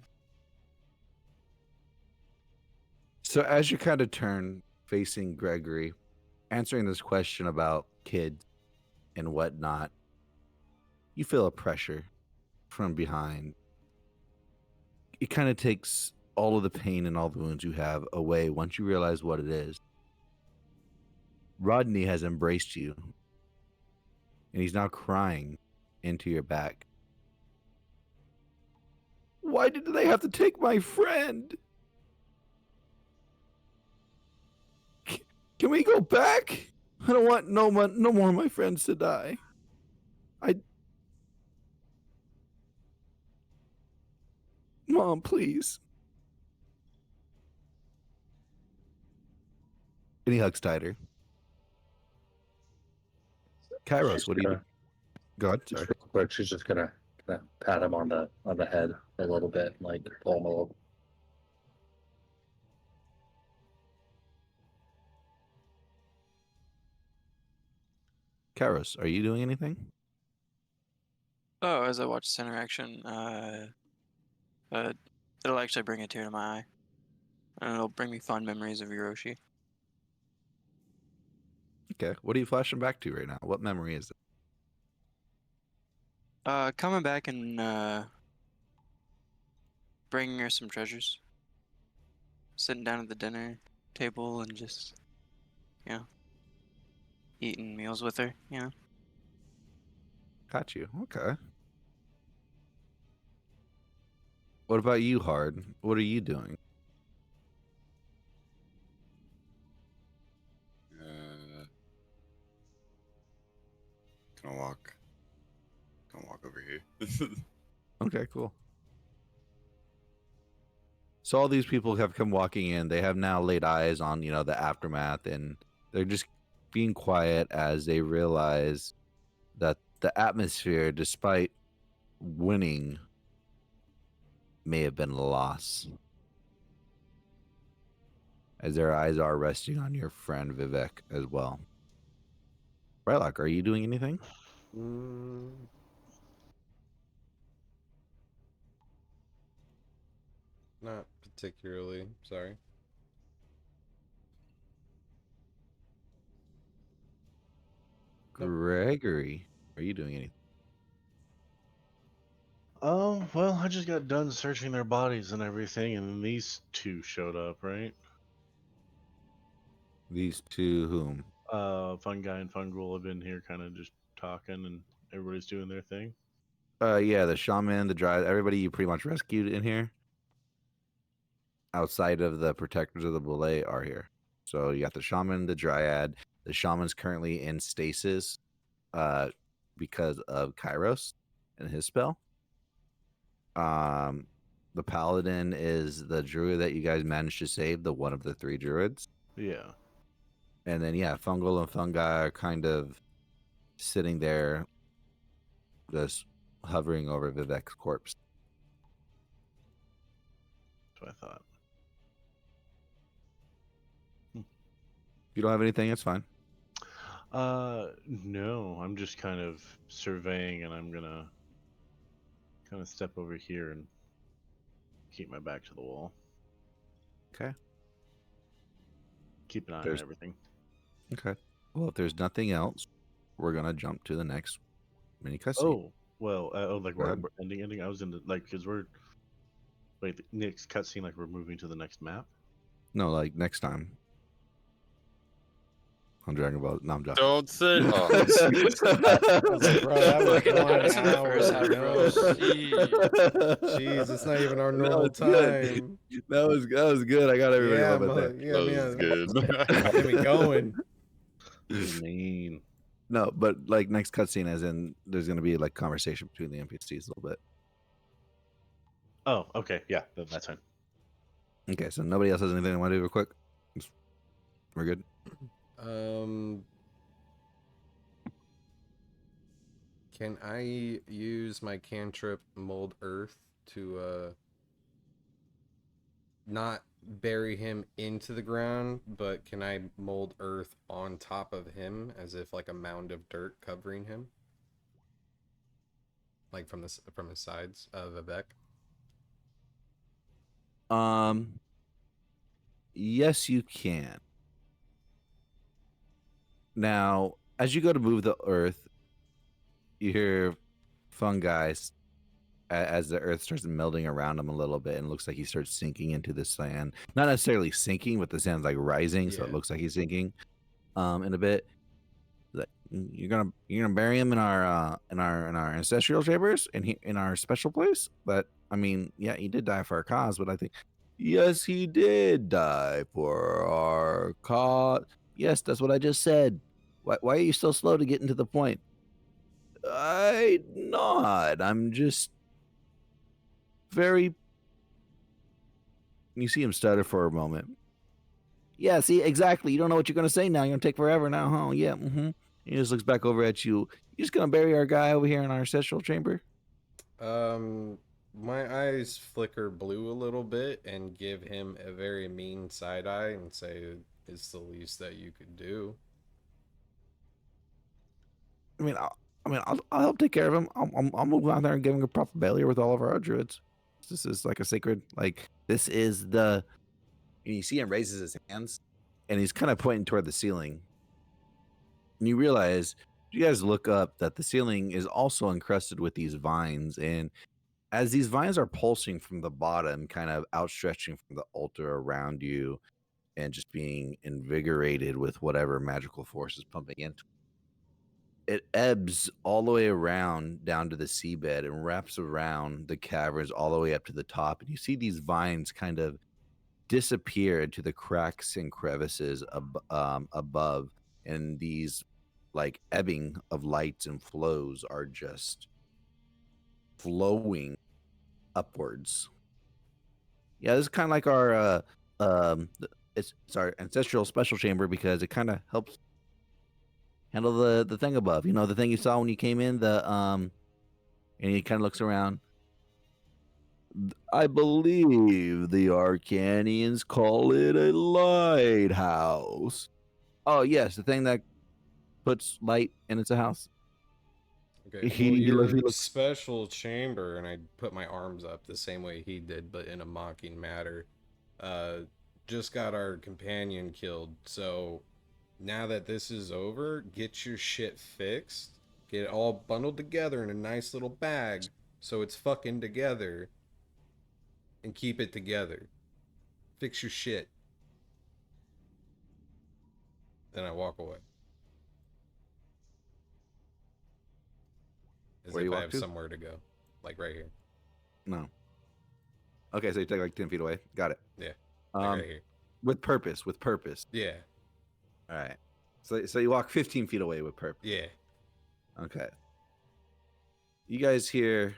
So as you kind of turn facing Gregory, answering this question about kids and whatnot, you feel a pressure from behind. It kind of takes all of the pain and all the wounds you have away once you realize what it is. Rodney has embraced you, and he's now crying into your back. Why did they have to take my friend? Can we go back? I don't want no more of my friends to die. Mom, please. And he hugs tighter. Kairos, what do you do? Go ahead, sorry. Just real quick, she's just gonna pat him on the head a little bit, like pull him a little. Kairos, are you doing anything? Oh, as I watch this interaction, it'll actually bring a tear to my eye, and it'll bring me fond memories of Hiroshi. Okay, what are you flashing back to right now? What memory is it? Coming back and bringing her some treasures. Sitting down at the dinner table and just, eating meals with her. You know. Got you. Okay. What about you, Hard? What are you doing? Gonna walk. Gonna walk over here. Okay, cool. So all these people have come walking in. They have now laid eyes on, the aftermath, and they're just being quiet as they realize that the atmosphere, despite winning, may have been a loss. As their eyes are resting on your friend Vivek as well. Rylock, are you doing anything? Mm, not particularly. Sorry. Nope. Gregory, are you doing anything? Well, I just got done searching their bodies and everything, and then these two showed up, right? These two whom? Fun guy and Fungul have been here kind of just talking, and everybody's doing their thing. Yeah, the shaman, the dry, everybody you pretty much rescued in here, outside of the protectors of the Boulay, are here. So you got the shaman, the dryad. The shaman's currently in stasis, because of Kairos and his spell. The paladin is the druid that you guys managed to save, the one of the 3 druids. Yeah. And then Fungal and Fungi are kind of sitting there, just hovering over Vivek's corpse. That's what I thought. If you don't have anything, it's fine. No, I'm just kind of surveying, and I'm gonna kind of step over here and keep my back to the wall. Okay. Keep an eye There's- on everything. Okay. Well, if there's nothing else, we're gonna jump to the next mini cutscene. Oh, well, like Go we're ahead. ending. I was in the because we're wait the next cutscene, like we're moving to the next map. No, like next time on Dragon Ball. No, I'm joking. Don't say. Oh. I was like, bro, that was Fucking 1 that's in the hour. first half, bro. No. Jeez. Jeez, it's not even our No, normal it's good. time. That was good. I got everybody Yeah, a little bit there. yeah, That was man. good. Get me going. Mean. No, but like next cutscene, as in there's gonna be like conversation between the NPCs a little bit. Oh, okay, yeah, that's fine. Okay, so nobody else has anything they want to do real quick? We're good. Can I use my cantrip Mold Earth to not bury him into the ground, but can I mold earth on top of him as if like a mound of dirt covering him? Like from his sides of Vivek? Yes, you can. Now, as you go to move the earth, you hear fungi as the earth starts melting around him a little bit, and it looks like he starts sinking into the sand. Not necessarily sinking, but the sand's like rising, so it Yeah. looks like he's sinking. In a bit, like you're gonna bury him in our ancestral chambers in our special place. But I mean, yeah, he did die for our cause. But I think, yes, he did die for our cause. Yes, that's what I just said. Why are you so slow to get into the point? I'm not. I'm just very. You see him stutter for a moment. Yeah, see, exactly. You don't know what you're going to say now. You're going to take forever now, huh? Yeah, mm-hmm. He just looks back over at you. You just going to bury our guy over here in our ancestral chamber? My eyes flicker blue a little bit and give him a very mean side eye and say it's the least that you could do. I'll help take care of him. I'll move out there and give him a proper burial with all of our druids. This is like a sacred, this is the. And you see him raises his hands, and he's kind of pointing toward the ceiling. And you realize, you guys look up, that the ceiling is also encrusted with these vines. And as these vines are pulsing from the bottom, kind of outstretching from the altar around you, and just being invigorated with whatever magical force is pumping into it. It ebbs all the way around down to the seabed and wraps around the caverns all the way up to the top. And you see these vines kind of disappear into the cracks and crevices above. And these like ebbing of lights and flows are just flowing upwards. Yeah, this is kind of like our it's our ancestral special chamber because it kind of helps handle the thing above. You know, the thing you saw when you came in, and he kind of looks around. I believe the Arcanians call it a lighthouse. Oh yes, the thing that puts light and it's a house. Okay, He well, looks. your special chamber, and I put my arms up the same way he did, but in a mocking manner, just got our companion killed. So now that this is over, get your shit fixed, get it all bundled together in a nice little bag, so it's fucking together, and keep it together. Fix your shit. Then I walk away. As Where if you I walk have to? somewhere to go. Like right here. No. Okay, so you take like 10 feet away. Got it. Yeah. Like right here. With purpose. With purpose. Yeah. All right. So you walk 15 feet away with purpose. Yeah. Okay. You guys hear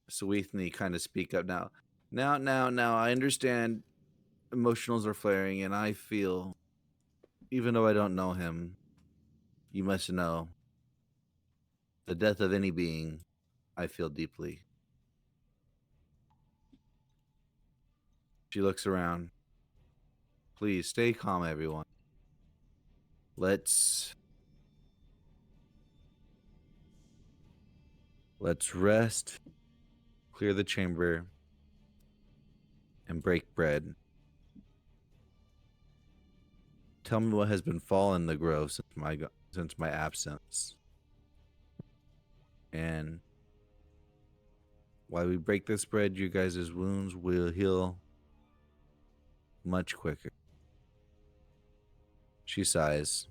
Sweetney kind of speak up now. Now, I understand emotionals are flaring, and I feel, even though I don't know him, you must know the death of any being, I feel deeply. She looks around. Please stay calm, everyone. Let's rest, clear the chamber, and break bread. Tell me what has been falling the grove since my absence, and while we break this bread, you guys' wounds will heal much quicker. She sighs.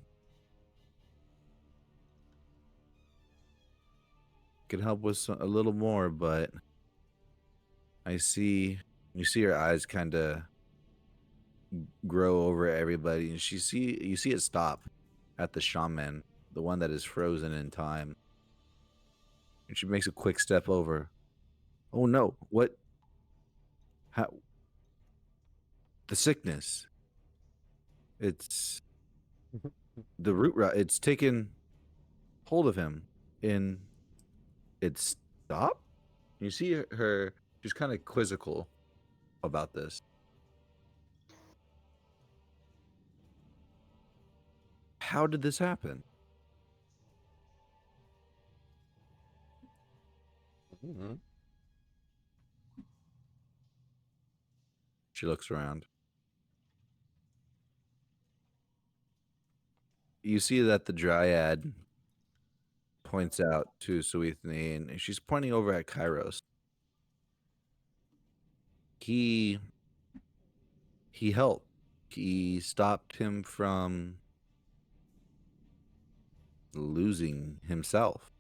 Can help with a little more, but you see her eyes kind of grow over everybody, and you see it stop at the shaman, the one that is frozen in time. And she makes a quick step over. Oh no, what? How? The sickness. It's the root rot. It's taken hold of him, and it stopped. You see her, she's kind of quizzical about this. How did this happen? Mm-hmm. She looks around. You see that the dryad points out to Suethni, and she's pointing over at Kairos. He helped. He stopped him from losing himself.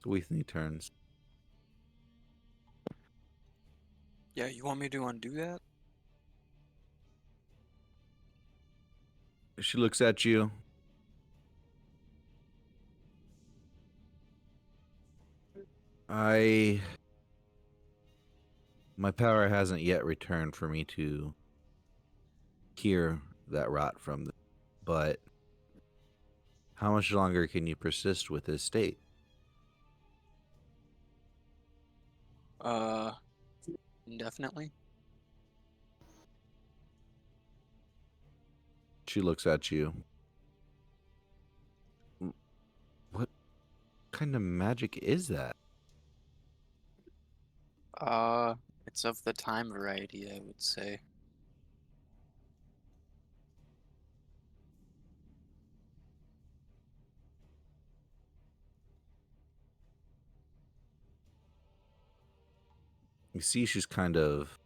Suethni turns. Yeah, you want me to undo that? She looks at you. My power hasn't yet returned for me to hear that rot from them, but how much longer can you persist with this state? Indefinitely? She looks at you. What kind of magic is that? It's of the time variety, I would say. You see she's kind of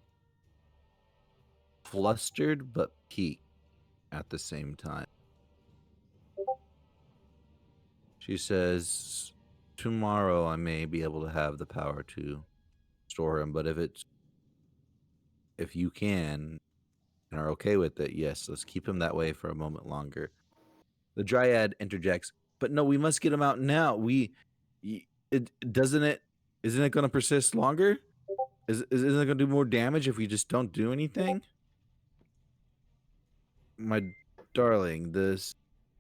flustered but piqued at the same time. She says, tomorrow I may be able to have the power to store him, but if you can and are okay with it, yes, let's keep him that way for a moment longer. The Dryad interjects, but no, we must get him out now. Isn't it going to persist longer? Isn't it going to do more damage if we just don't do anything? My darling,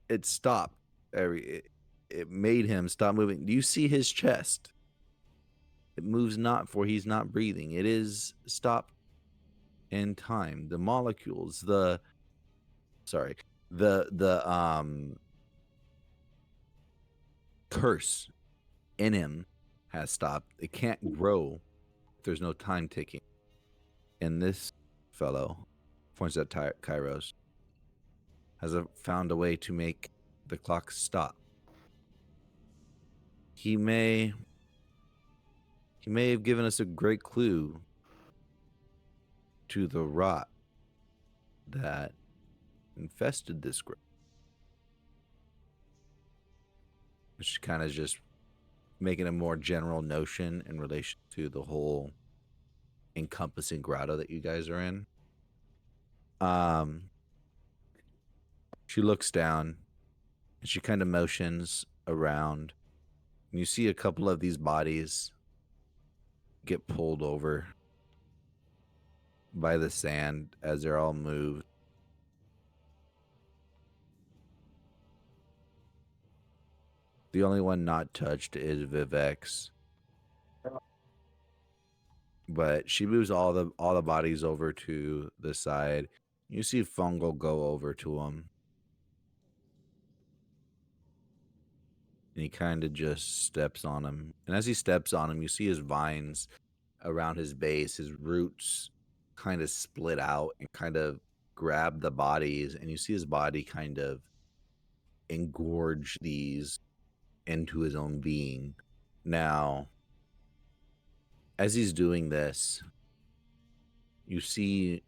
it stopped. It made him stop moving. Do you see his chest? It moves not, for he's not breathing. It is stopped in time. The molecules, the curse in him has stopped. It can't grow if there's no time ticking. And this fellow, points at Kairos, has found a way to make the clock stop. He may have given us a great clue to the rot that infested this grove. Which kind of just making a more general notion in relation to the whole encompassing grotto that you guys are in. She looks down and she kind of motions around. And you see a couple of these bodies get pulled over by the sand as they're all moved. The only one not touched is Vivek's. But she moves all the bodies over to the side. You see Fungal go over to him. And he kind of just steps on him. And as he steps on him, you see his vines around his base, his roots kind of split out and kind of grab the bodies. And you see his body kind of engorge these into his own being. Now, as he's doing this, you see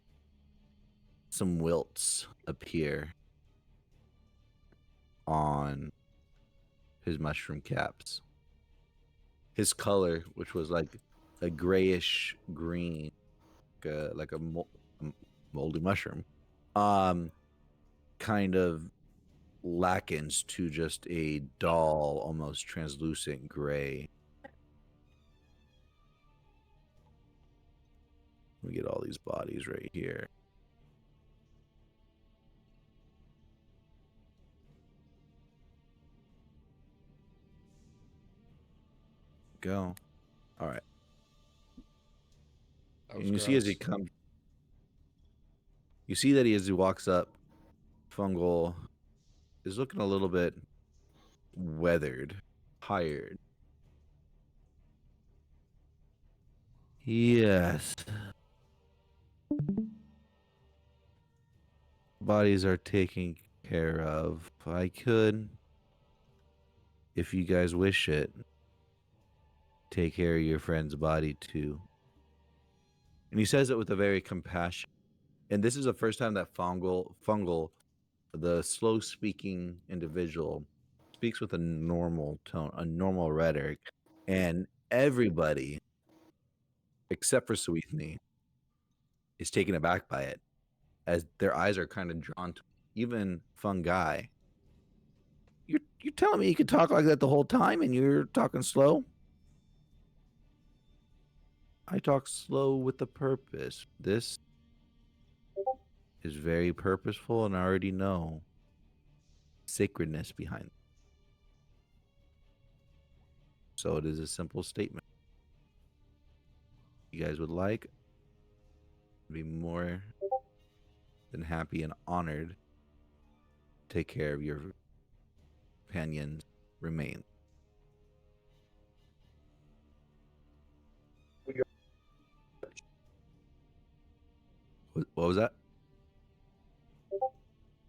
some wilts appear on his mushroom caps. His color, which was like a grayish green, like a moldy mushroom, kind of lackens to just a dull, almost translucent gray. Let me get all these bodies right here. Go. All right. And you see as he comes, you see that as he walks up, Fungal is looking a little bit weathered, tired. Yes. Bodies are taken care of. I could, if you guys wish it, take care of your friend's body too. And he says it with a very compassion. And this is the first time that Fungal, the slow-speaking individual, speaks with a normal tone, a normal rhetoric. And everybody, except for Sweetney, is taken aback by it, as their eyes are kind of drawn to even Fungi. You're telling me you could talk like that the whole time and you're talking slow? I talk slow with a purpose. This is very purposeful, and I already know sacredness behind it. So it is a simple statement. You guys would like, I'd be more than happy and honored to take care of your companion's remains. What was that?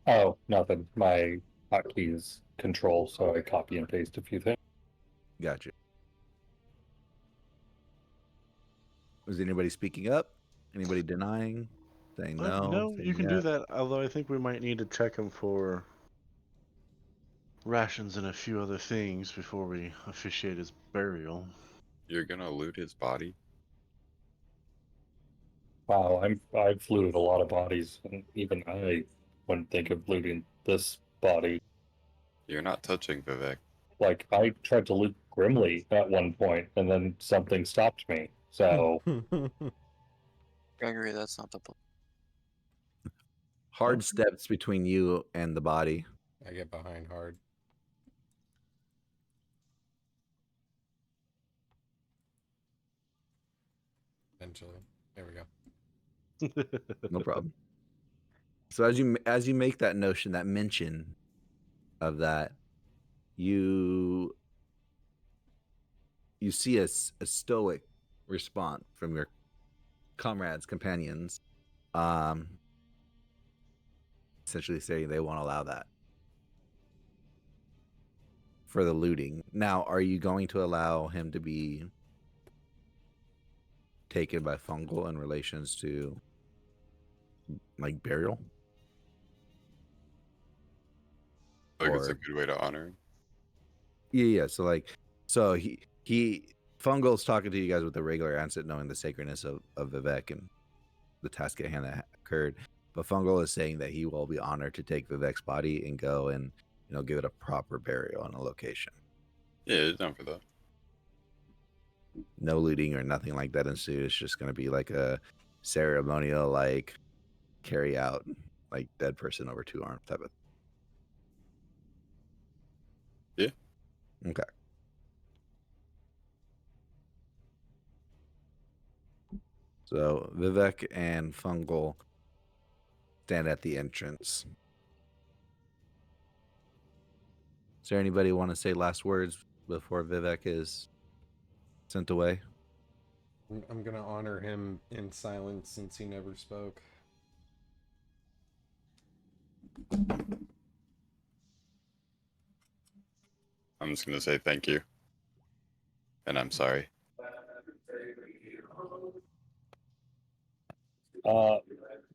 Oh, nothing. My hotkeys control, so I copy and paste a few things. Gotcha. Was anybody speaking up? Anybody denying? saying You no, know, you saying can do yes. that. Although I think we might need to check him for rations and a few other things before we officiate his burial. You're gonna loot his body? Wow, I've looted a lot of bodies, and even I wouldn't think of looting this body. You're not touching Vivek. Like I tried to loot Grimly at one point, and then something stopped me. So Gregory, that's not the plan. Hard steps between you and the body. I get behind hard. Eventually. There we go. No problem. So as you make that mention of that, you see a stoic response from your comrades, companions, essentially saying they won't allow that for the looting. Now, are you going to allow him to be taken by fungal in relations to like burial? Like it's a Or good way to honor him. yeah. So he fungal's talking to you guys with the regular answer, knowing the sacredness of Vivek and the task at hand that occurred. But fungal is saying that he will be honored to take Vivek's body and go and give it a proper burial on a location. Yeah, down for that. No looting or nothing like that ensued. It's just going to be like a ceremonial, like carry out, like dead person over two arms type of. Yeah. Okay. So Vivek and Fungal stand at the entrance. Is there anybody want to say last words before Vivek is sent away? I'm gonna honor him in silence since he never spoke. I'm just gonna say thank you. And I'm sorry.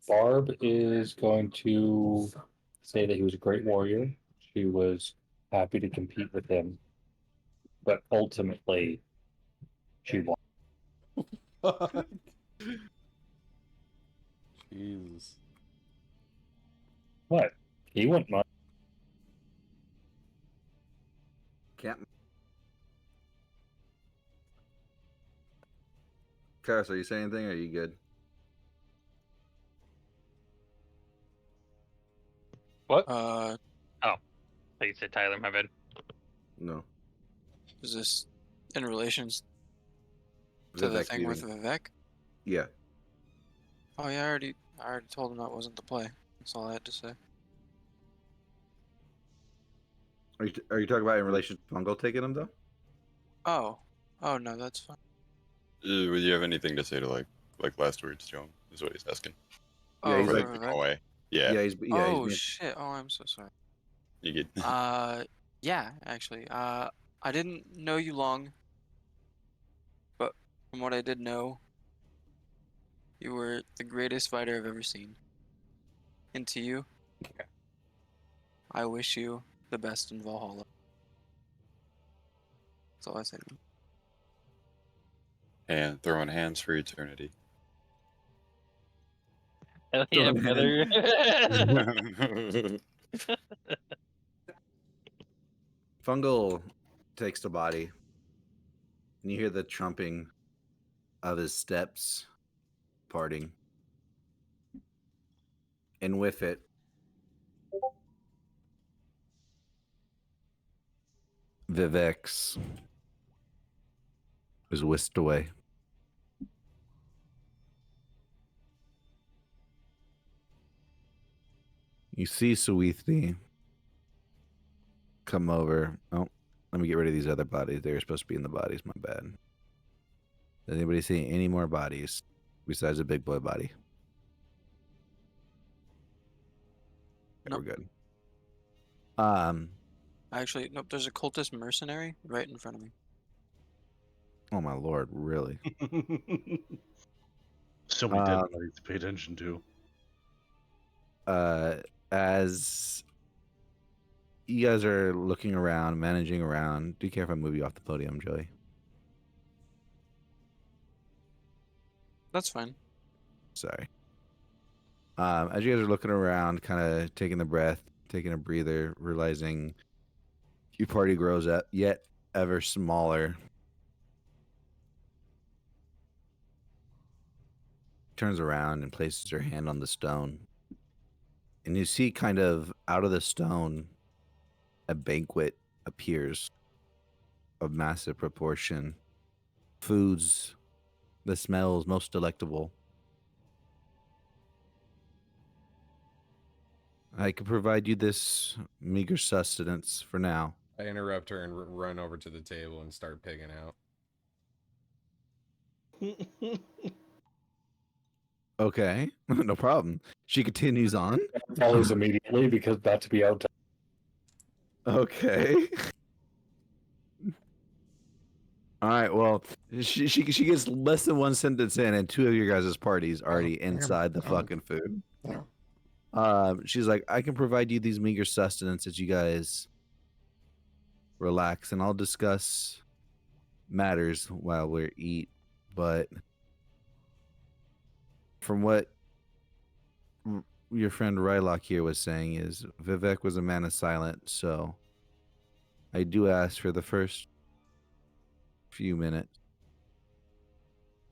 Barb is going to say that he was a great warrior. She was happy to compete with him, but ultimately, she won. Fuck. Jesus. What? He wouldn't mind. Can't. Karis, are you saying anything? Or are you good? What? Uh, Like you said, Tyler, my bad. No. is this in relations to the Vivek thing with leaving. Vivek? Yeah. Oh yeah, I already told him that wasn't the play. That's all I had to say. Are you talking about in relation to Fungal taking him though? Oh no, that's fine. Would you have anything to say to like last words to him? Is what he's asking. Yeah, Oh, he's Before for they like, go Vivek. away. Yeah. he's Oh being, shit! Oh, I'm so sorry. You get. Yeah, actually, I didn't know you long, but from what I did know, you were the greatest fighter I've ever seen. And to you, I wish you the best in Valhalla. That's all I say. And throwing hands for eternity. Hell yeah, Throwing brother. Fungal takes the body, and you hear the trumping of his steps parting, and with it, Vivek's is whisked away. You see Suithi come over. Oh, let me get rid of these other bodies. They were supposed to be in the bodies. My bad. Does anybody see any more bodies besides the big boy body? Okay, Nope. we're good. Actually, nope. There's a cultist mercenary right in front of me. Oh my lord, really? So many dead bodies to pay attention to. As you guys are looking around, managing around, do you care if I move you off the podium, Joey? That's fine. Sorry. As you guys are looking around, kind of taking the breath, taking a breather, realizing your party grows up yet ever smaller. Turns around and places her hand on the stone. And you see kind of out of the stone, a banquet appears of massive proportion. Foods, the smells most delectable. I can provide you this meager sustenance for now. I interrupt her and run over to the table and start pigging out. Okay, no problem. She continues on. Follows immediately because about to be out. Okay. All right. Well, she gets less than one sentence in, and two of your guys' parties already inside the fucking food. She's like, I can provide you these meager sustenance as you guys relax, and I'll discuss matters while we eat. But from what your friend Rylock here was saying is Vivek was a man of silence, so I do ask for the first few minutes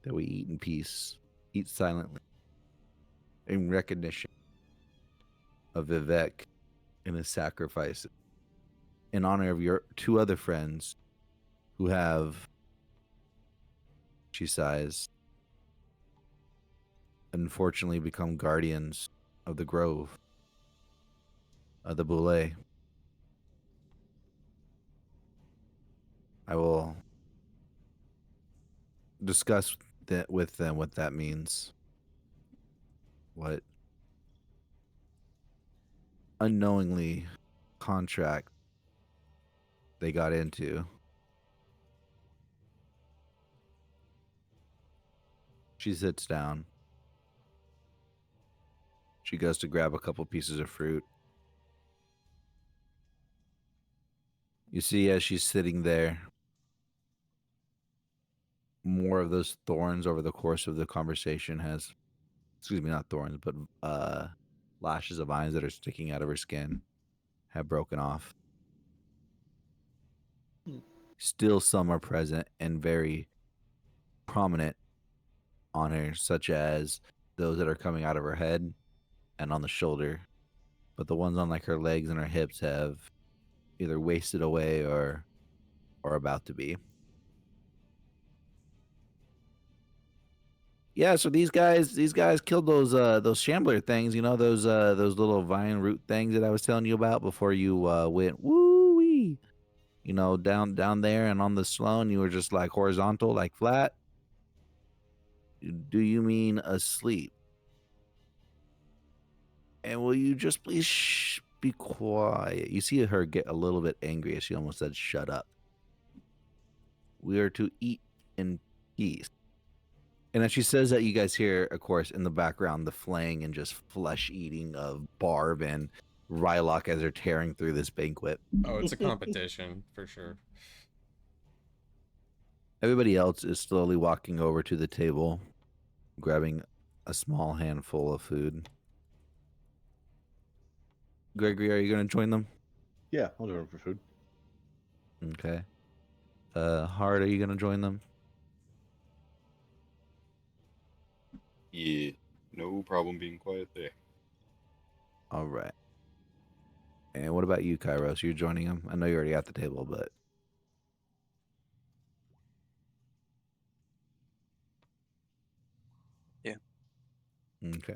that we eat in peace, eat silently, in recognition of Vivek and his sacrifices, in honor of your two other friends who have, she sighs, unfortunately become guardians of the grove, of the Boule. I will discuss that with them what that means. What unknowingly contract they got into. She sits down. She goes to grab a couple pieces of fruit. You see, as she's sitting there, more of those thorns over the course of the conversation has, excuse me, not thorns, but lashes of vines that are sticking out of her skin have broken off. Still, some are present and very prominent on her, such as those that are coming out of her head and on the shoulder. But the ones on like her legs and her hips have either wasted away or about to be. Yeah, so these guys killed those shambler things, you know, those little vine root things that I was telling you about before you went woo wee, you know, down there and on the sloan. You were just like horizontal, like flat. Do you mean asleep? And will you just please be quiet? You see her get a little bit angry as she almost said, "Shut up." We are to eat in peace. And as she says that, you guys hear, of course, in the background, the flaying and just flesh eating of Barb and Rylock as they're tearing through this banquet. Oh, it's a competition for sure. Everybody else is slowly walking over to the table, grabbing a small handful of food. Gregory, are you going to join them? Yeah, I'll join for food. Okay. Hard, are you going to join them? Yeah, no problem being quiet there. All right. And what about you, Kairos? You're joining them? I know you're already at the table, but... Yeah. Okay.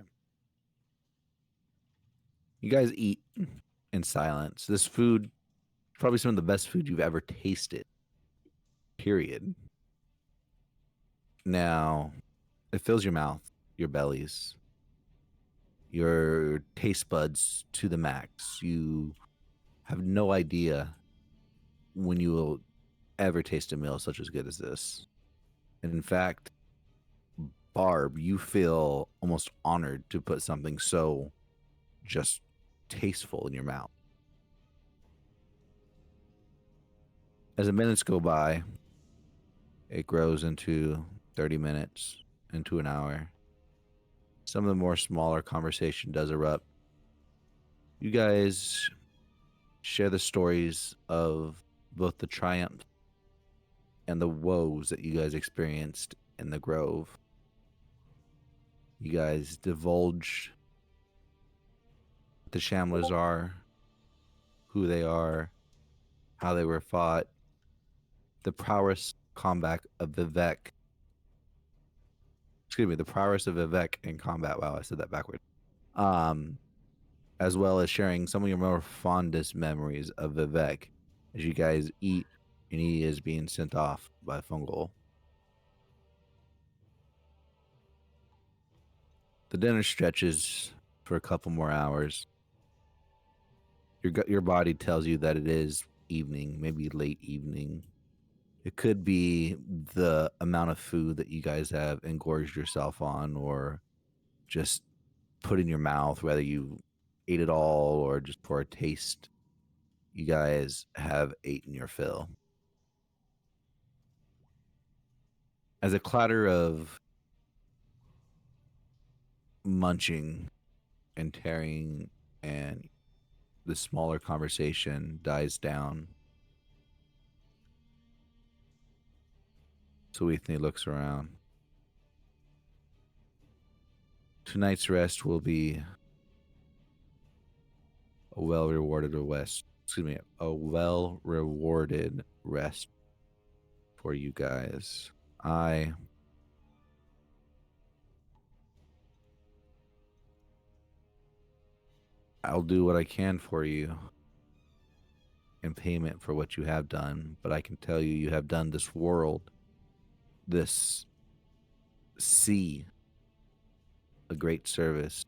You guys eat in silence. This food, probably some of the best food you've ever tasted. Period. Now, it fills your mouth, your bellies, your taste buds to the max. You have no idea when you will ever taste a meal such as good as this. And in fact, Barb, you feel almost honored to put something so just tasteful in your mouth. As the minutes go by, it grows into 30 minutes, into an hour. Some of the more smaller conversation does erupt. You guys share the stories of both the triumph and the woes that you guys experienced in the Grove. You guys divulge what the Shamblers are, who they are, how they were fought, the prowess combat of Vivek. Excuse me, the prowess of Vivek in combat. Wow, I said that backward. As well as sharing some of your more fondest memories of Vivek as you guys eat and he is being sent off by Fungal. The dinner stretches for a couple more hours. Your body tells you that it is evening, maybe late evening. It could be the amount of food that you guys have engorged yourself on, or just put in your mouth, whether you ate it all or just for a taste. You guys have eaten your fill. As a clatter of munching and tearing and the smaller conversation dies down, Suethni looks around. Tonight's rest will be a well-rewarded rest for you guys. I'll do what I can for you in payment for what you have done, but I can tell you, you have done this world, this sea, a great service.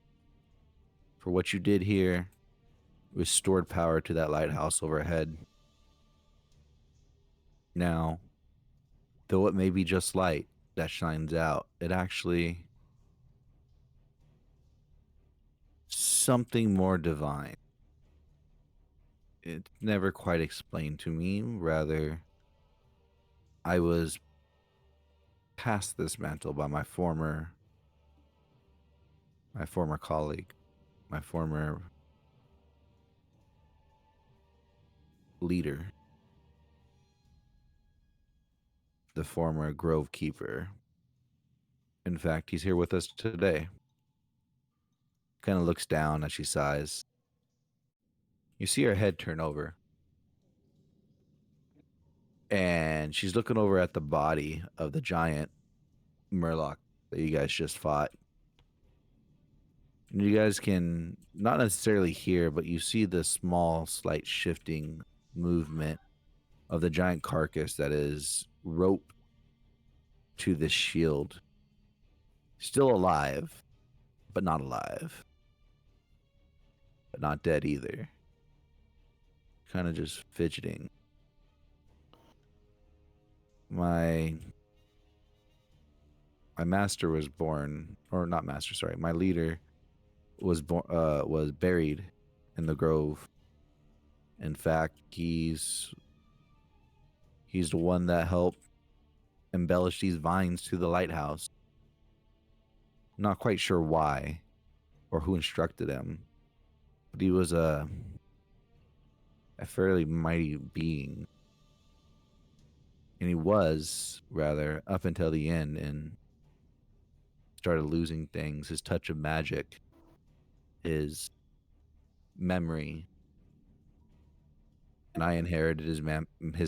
For what you did here, restored power to that lighthouse overhead. Now, though it may be just light that shines out, it actually something more divine. It's never quite explained to me. Rather, I was passed this mantle by my former colleague, my former leader, the former Grove Keeper. In fact, he's here with us today. Kind of looks down as she sighs. You see her head turn over. And she's looking over at the body of the giant Murloc that you guys just fought. And you guys can not necessarily hear, but you see the small, slight shifting movement of the giant carcass that is roped to this shield. Still alive, but not alive. But not dead either. Kind of just fidgeting. My master was born, or not master, sorry. My leader was buried in the Grove. In fact, he's the one that helped embellish these vines to the lighthouse. Not quite sure why or who instructed him, but he was a fairly mighty being. And he was, rather, up until the end, and started losing things. His touch of magic, his memory. And I inherited his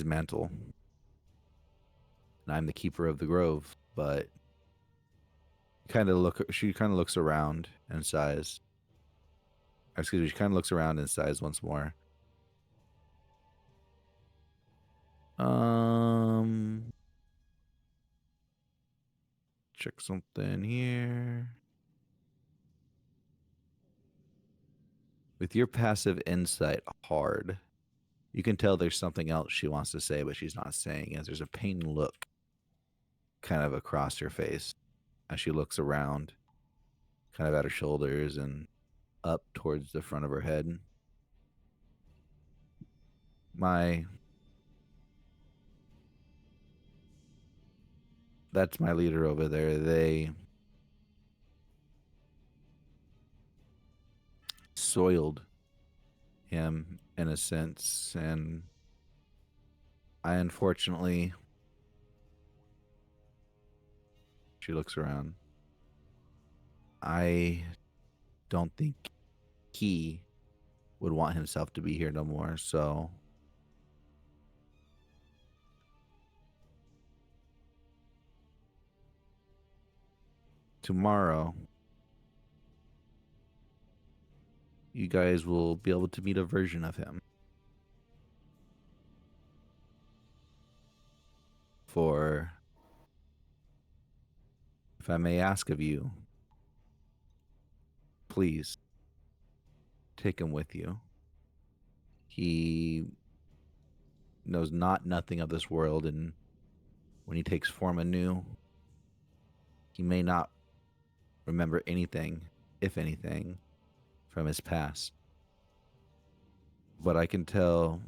mantle. And I'm the keeper of the Grove, but she kind of looks around and sighs. Excuse me, she kind of looks around and sighs once more. Check something here. With your passive insight hard, you can tell there's something else she wants to say, but she's not saying, as there's a pained look kind of across her face as she looks around, kind of at her shoulders, and up towards the front of her head. That's my leader over there. They soiled him in a sense, and I unfortunately, she looks around. I don't think he would want himself to be here no more, so tomorrow you guys will be able to meet a version of him. For, if I may ask of you, please take him with you. He knows nothing of this world, and when he takes form anew, he may not remember anything, if anything, from his past. But I can tell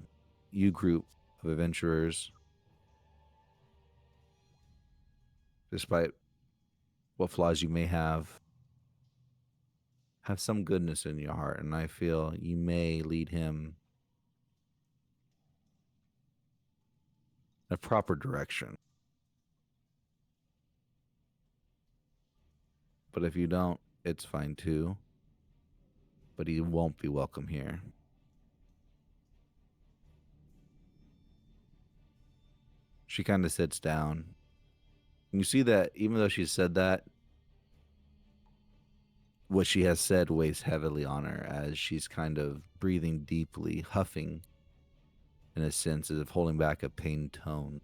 you, group of adventurers, despite what flaws you may have some goodness in your heart, and I feel you may lead him in a proper direction. But if you don't, it's fine too. But he won't be welcome here. She kind of sits down. And you see that even though she said that, what she has said weighs heavily on her as she's kind of breathing deeply, huffing in a sense as if holding back a pained tone.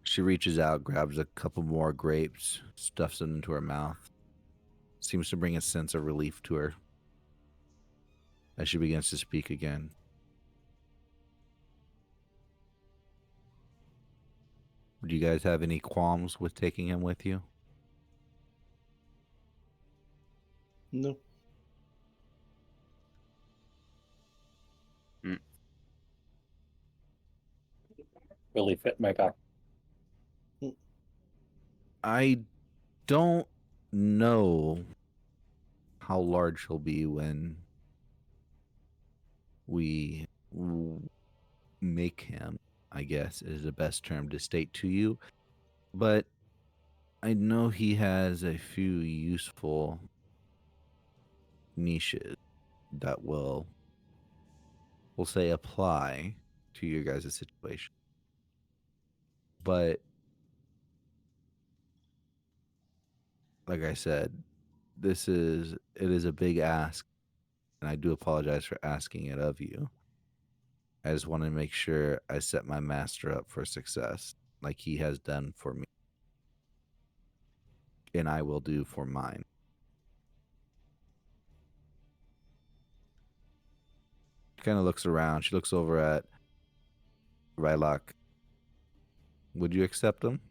She reaches out, grabs a couple more grapes, stuffs them into her mouth. Seems to bring a sense of relief to her as she begins to speak again. Do you guys have any qualms with taking him with you? No. Really fit my back. I don't know how large he'll be when we make him, I guess is the best term to state to you. But I know he has a few useful niches that will, we'll say, apply to your guys' situation. But like I said, it is a big ask, and I do apologize for asking it of you. I just want to make sure I set my master up for success, like he has done for me, and I will do for mine. She kind of looks around. She looks over at Rylock. Would you accept him?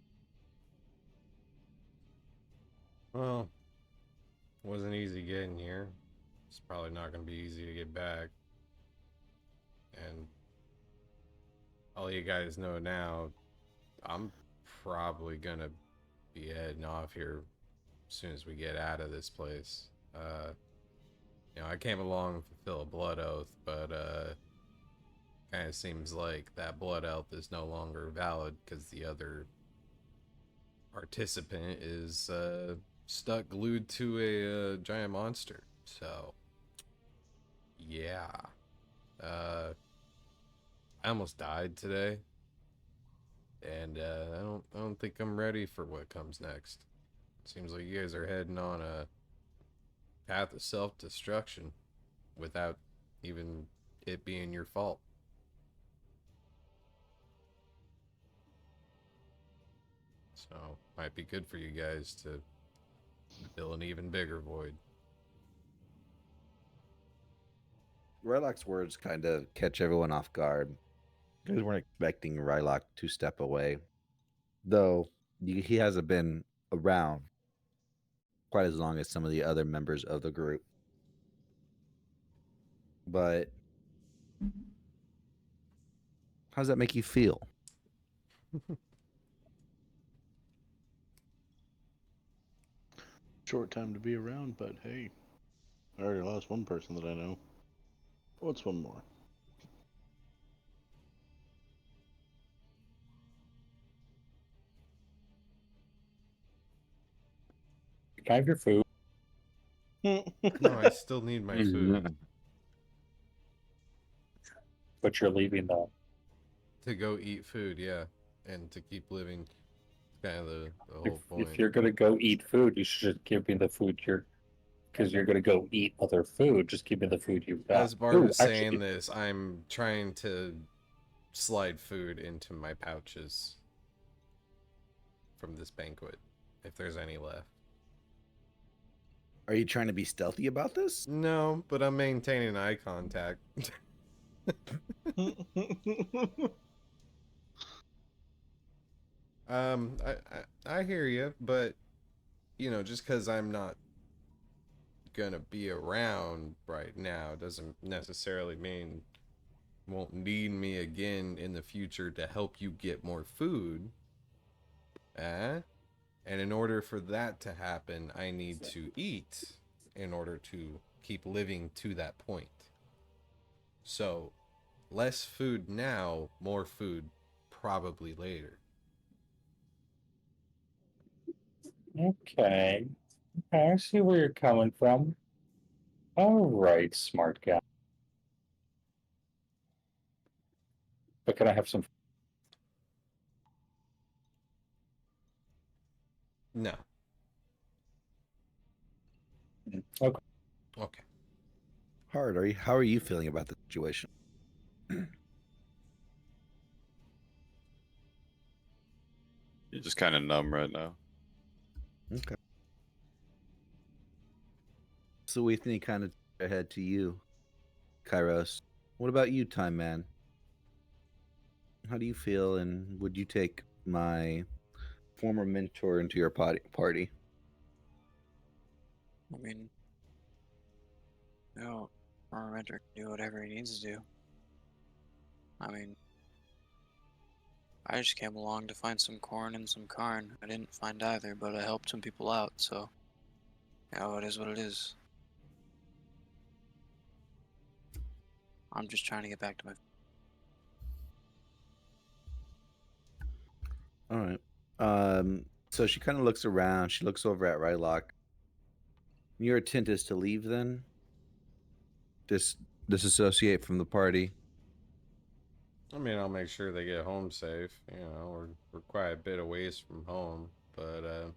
Well, wasn't easy getting here. It's probably not going to be easy to get back. And all you guys know now, I'm probably going to be heading off here as soon as we get out of this place. I came along to fulfill a blood oath, but kind of seems like that blood oath is no longer valid because the other participant is stuck glued to a giant monster. So, yeah. I almost died today, and I don't think I'm ready for what comes next. Seems like you guys are heading on a path of self-destruction without even it being your fault. So, might be good for you guys to fill an even bigger void. Rylock's words kind of catch everyone off guard. You guys weren't expecting Rylock to step away. Though, he hasn't been around quite as long as some of the other members of the group. But how does that make you feel? Short time to be around, but hey, I already lost one person that I know. What's one more? Can I have your food? No, I still need my food But you're leaving the. to go eat food, yeah, and to keep living. Kind of the If, whole point. if you're gonna go eat food, you should just give me the food you're. Because you're gonna go eat other food. Just give me the food you've got. As Bart is saying actually, this, I'm trying to slide food into my pouches from this banquet, if there's any left. Are you trying to be stealthy about this? No, but I'm maintaining eye contact. I hear you, but you know, just because I'm not gonna be around right now doesn't necessarily mean won't need me again in the future to help you get more food. And in order for that to happen, I need to eat in order to keep living to that point. So, less food now, more food probably later. okay. I see where you're coming from. All right, smart guy. But can I have some? No. Okay. Okay. Hard. How are you feeling about the situation? You're just kind of numb right now. Okay. So we think kind of ahead to you, Kairos. What about you, Time Man? How do you feel, and would you take my former mentor into your party? I mean, no, our mentor can do whatever he needs to do. I mean, I just came along to find some corn and some carn. I didn't find either, but I helped some people out, so it is what it is. I'm just trying to get back to my. All right. So she kind of looks around. She looks over at Rylock. Your intent is to leave then? Disassociate from the party? I mean, I'll make sure they get home safe. You know, we're quite a bit a ways from home, but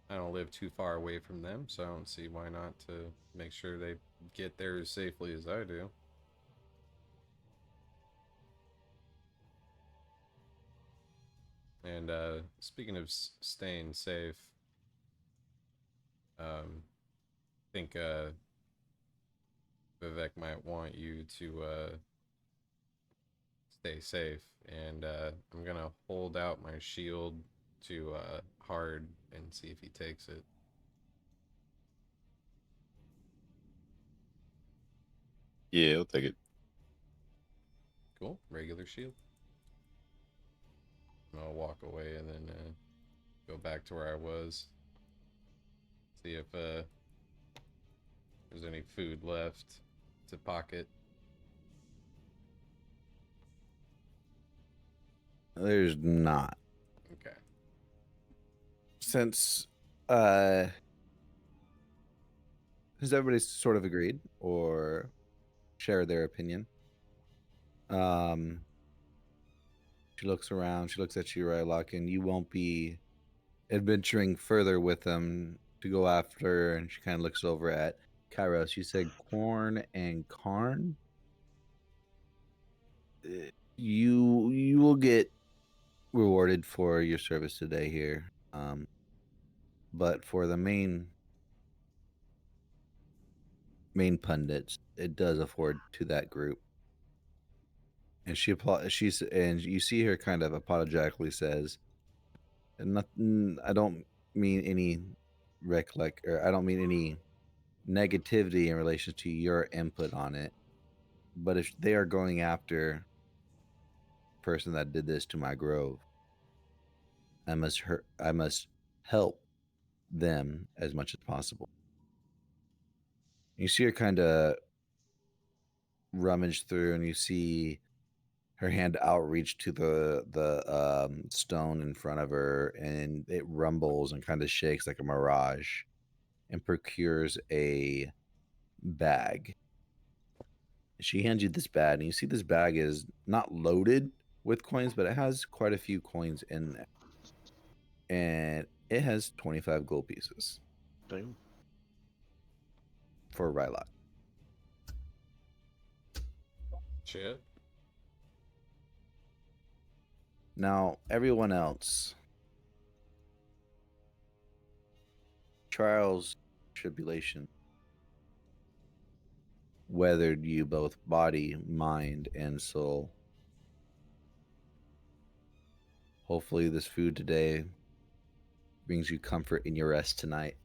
I don't live too far away from them, so I don't see why not to make sure they get there as safely as I do. And speaking of staying safe, I think Vivek might want you to stay safe, and I'm gonna hold out my shield to Hard and see if he takes it. Yeah, I'll take it. Cool, regular shield. And I'll walk away and then go back to where I was. See if there's any food left to pocket. There's not. Okay. Since has everybody sort of agreed or share their opinion? She looks around, she looks at you, Rylock, and you won't be adventuring further with them to go after, and she kind of looks over at Kairos. You said corn and carn? You will get rewarded for your service today here. But for the main pundits, it does afford to that group. And she's and you see her kind of apologetically says, And nothing. I don't mean any or I don't mean any negativity in relation to your input on it. But if they are going after the person that did this to my grove, I must help them as much as possible. You see her kind of rummage through, and you see her hand outreach to the stone in front of her, and it rumbles and kind of shakes like a mirage, and procures a bag. She hands you this bag, and you see this bag is not loaded with coins, but it has quite a few coins in there, and it has 25 gold pieces Damn. for Rylock. Shit. Now, everyone else, trials, tribulation, weathered you both body, mind, and soul. Hopefully, this food today brings you comfort in your rest tonight.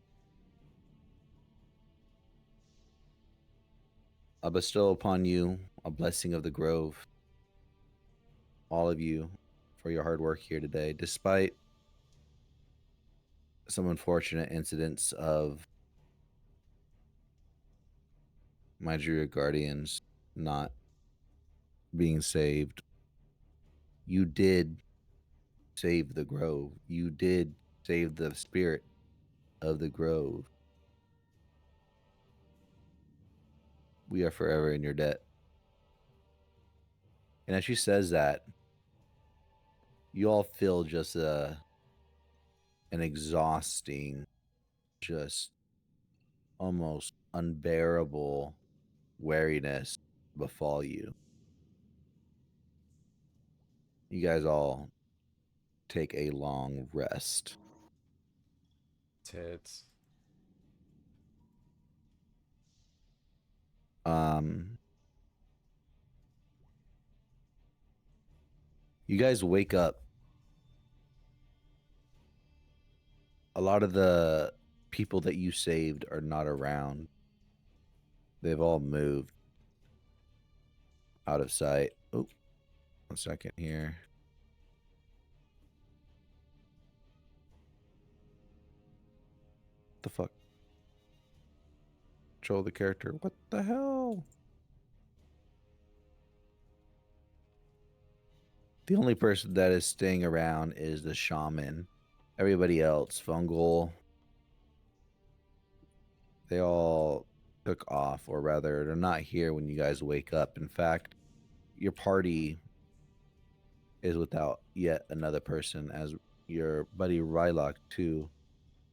I bestow upon you a blessing of the grove, all of you, for your hard work here today, despite some unfortunate incidents of my Druid Guardians not being saved. You did save the grove. You did save the spirit of the grove. We are forever in your debt. And as she says that, you all feel just an exhausting, just almost unbearable weariness befall you. You guys all take a long rest. Tits. You guys wake up. A lot of the people that you saved are not around. They've all moved out of sight. Oh, 1 second here. What the fuck? Control the character. What the hell? The only person that is staying around is the shaman. Everybody else, fungal, they all took off, or rather, they're not here when you guys wake up. In fact, your party is without yet another person, as your buddy Rylock, too,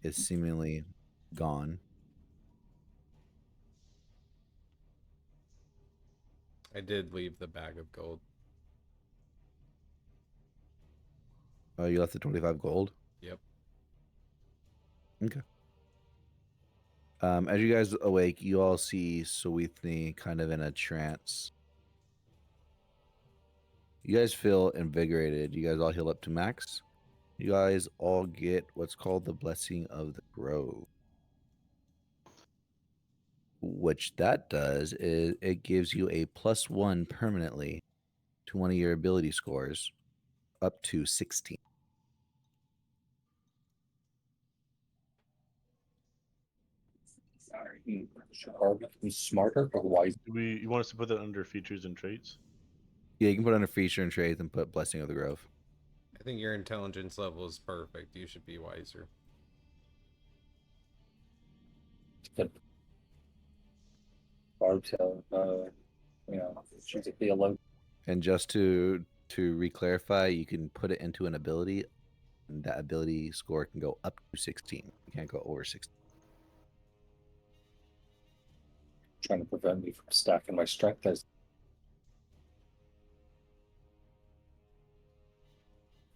is seemingly gone. I did leave the bag of gold. You left the 25 gold? Yep. Okay. As you guys awake, you all see Sawithni kind of in a trance. You guys feel invigorated. You guys all heal up to max. You guys all get what's called the Blessing of the Grove. Which that does is it gives you a +1 permanently to one of your ability scores up to 16. Sorry. Are we smarter or wiser? You want us to put that under features and traits? Yeah, you can put on a feature and trade and put Blessing of the Grove. I think your intelligence level is perfect. You should be wiser. But Barb's, she's a theologian. And just to re-clarify, you can put it into an ability, and that ability score can go up to 16. You can't go over 16. Trying to prevent me from stacking my strength as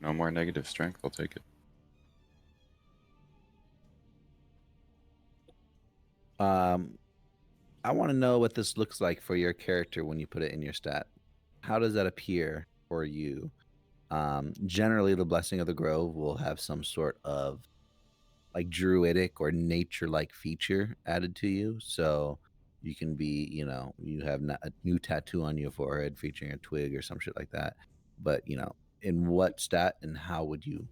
No more negative strength. I'll take it. I want to know what this looks like for your character when you put it in your stat. How does that appear for you? Generally, the Blessing of the Grove will have some sort of like druidic or nature-like feature added to you. So you can be, you have a new tattoo on your forehead featuring a twig or some shit like that. But in what stat and how would you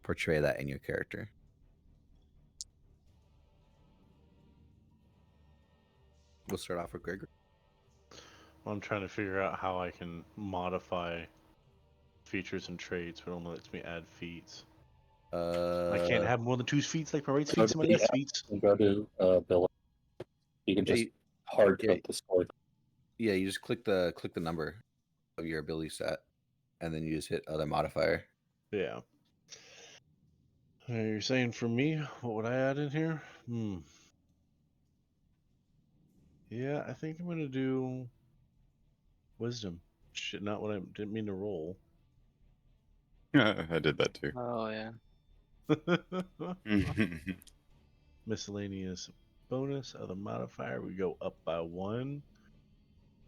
portray that in your character? We'll start off with Gregory. I'm trying to figure out how I can modify features and traits, but it only lets me add feats. I can't have more than 2 feats, like my right Go feats to and my the left app feats. and go to Bill. You can Yeah, just hard yeah, code the score. yeah, you just click the number of your ability set, and then you just hit other modifier. Yeah. You're saying for me, what would I add in here? Yeah, I think I'm gonna do wisdom. Shit, not what I didn't mean to roll. I did that too. Oh yeah. Miscellaneous bonus, other modifier. We go up by 1.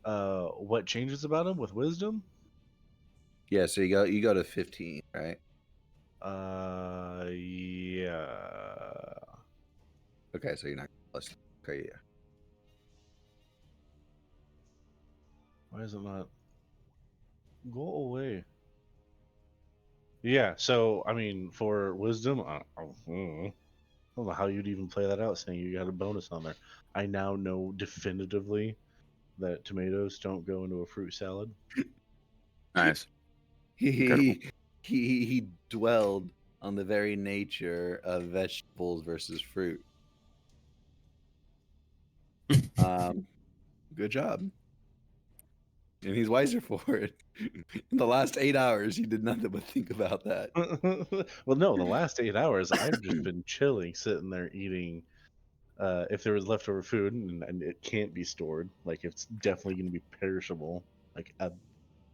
What changes about him with wisdom? Yeah, so you go to 15, right? Yeah. Okay, so you're not plus. Okay, yeah. Why is it not? Go away. Yeah, so I mean, for wisdom, I don't know how you'd even play that out, saying you got a bonus on there. I now know definitively that tomatoes don't go into a fruit salad. Nice. Incredible. He dwelled on the very nature of vegetables versus fruit. Good job. And he's wiser for it. In the last 8 hours, he did nothing but think about that. Well, no, the last 8 hours I've just been chilling, sitting there eating. If there was leftover food and it can't be stored, like it's definitely going to be perishable, like a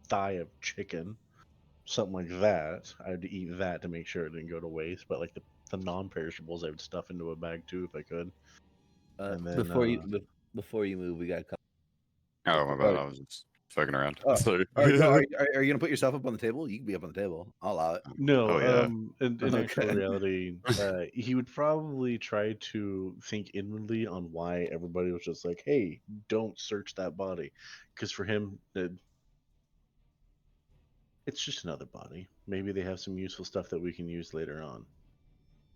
thigh of chicken, something like that. I'd eat that to make sure it didn't go to waste. But like the non-perishables, I would stuff into a bag too if I could. And then Before you move, we got a couple. Oh my bad. I was just fucking around. Sorry. Are you gonna put yourself up on the table? You can be up on the table. I'll allow it. no, Oh yeah. in actual Okay. reality, he would probably try to think inwardly on why everybody was just like, "Hey, don't search that body," because for him, it's just another body. Maybe they have some useful stuff that we can use later on.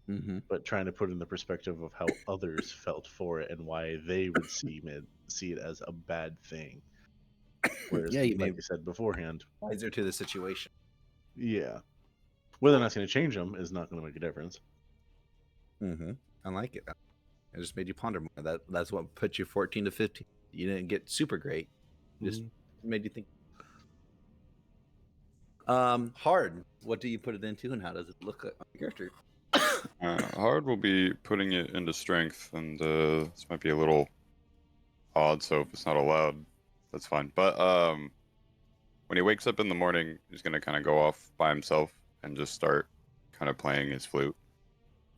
Mm-hmm. But trying to put in the perspective of how others felt for it and why they would see it as a bad thing. Whereas, Yeah, you like may I said beforehand, wiser to the situation. yeah, whether or not it's going to change them is not going to make a difference. Mm-hmm. I like it. I just made you ponder more. That's what put you 14 to 15. You didn't get super great. Just made you think. Hard. What do you put it into, and how does it look on your character? Hard will be putting it into strength, and this might be a little odd, so if it's not allowed, that's fine. But when he wakes up in the morning, he's gonna kind of go off by himself and just start kind of playing his flute.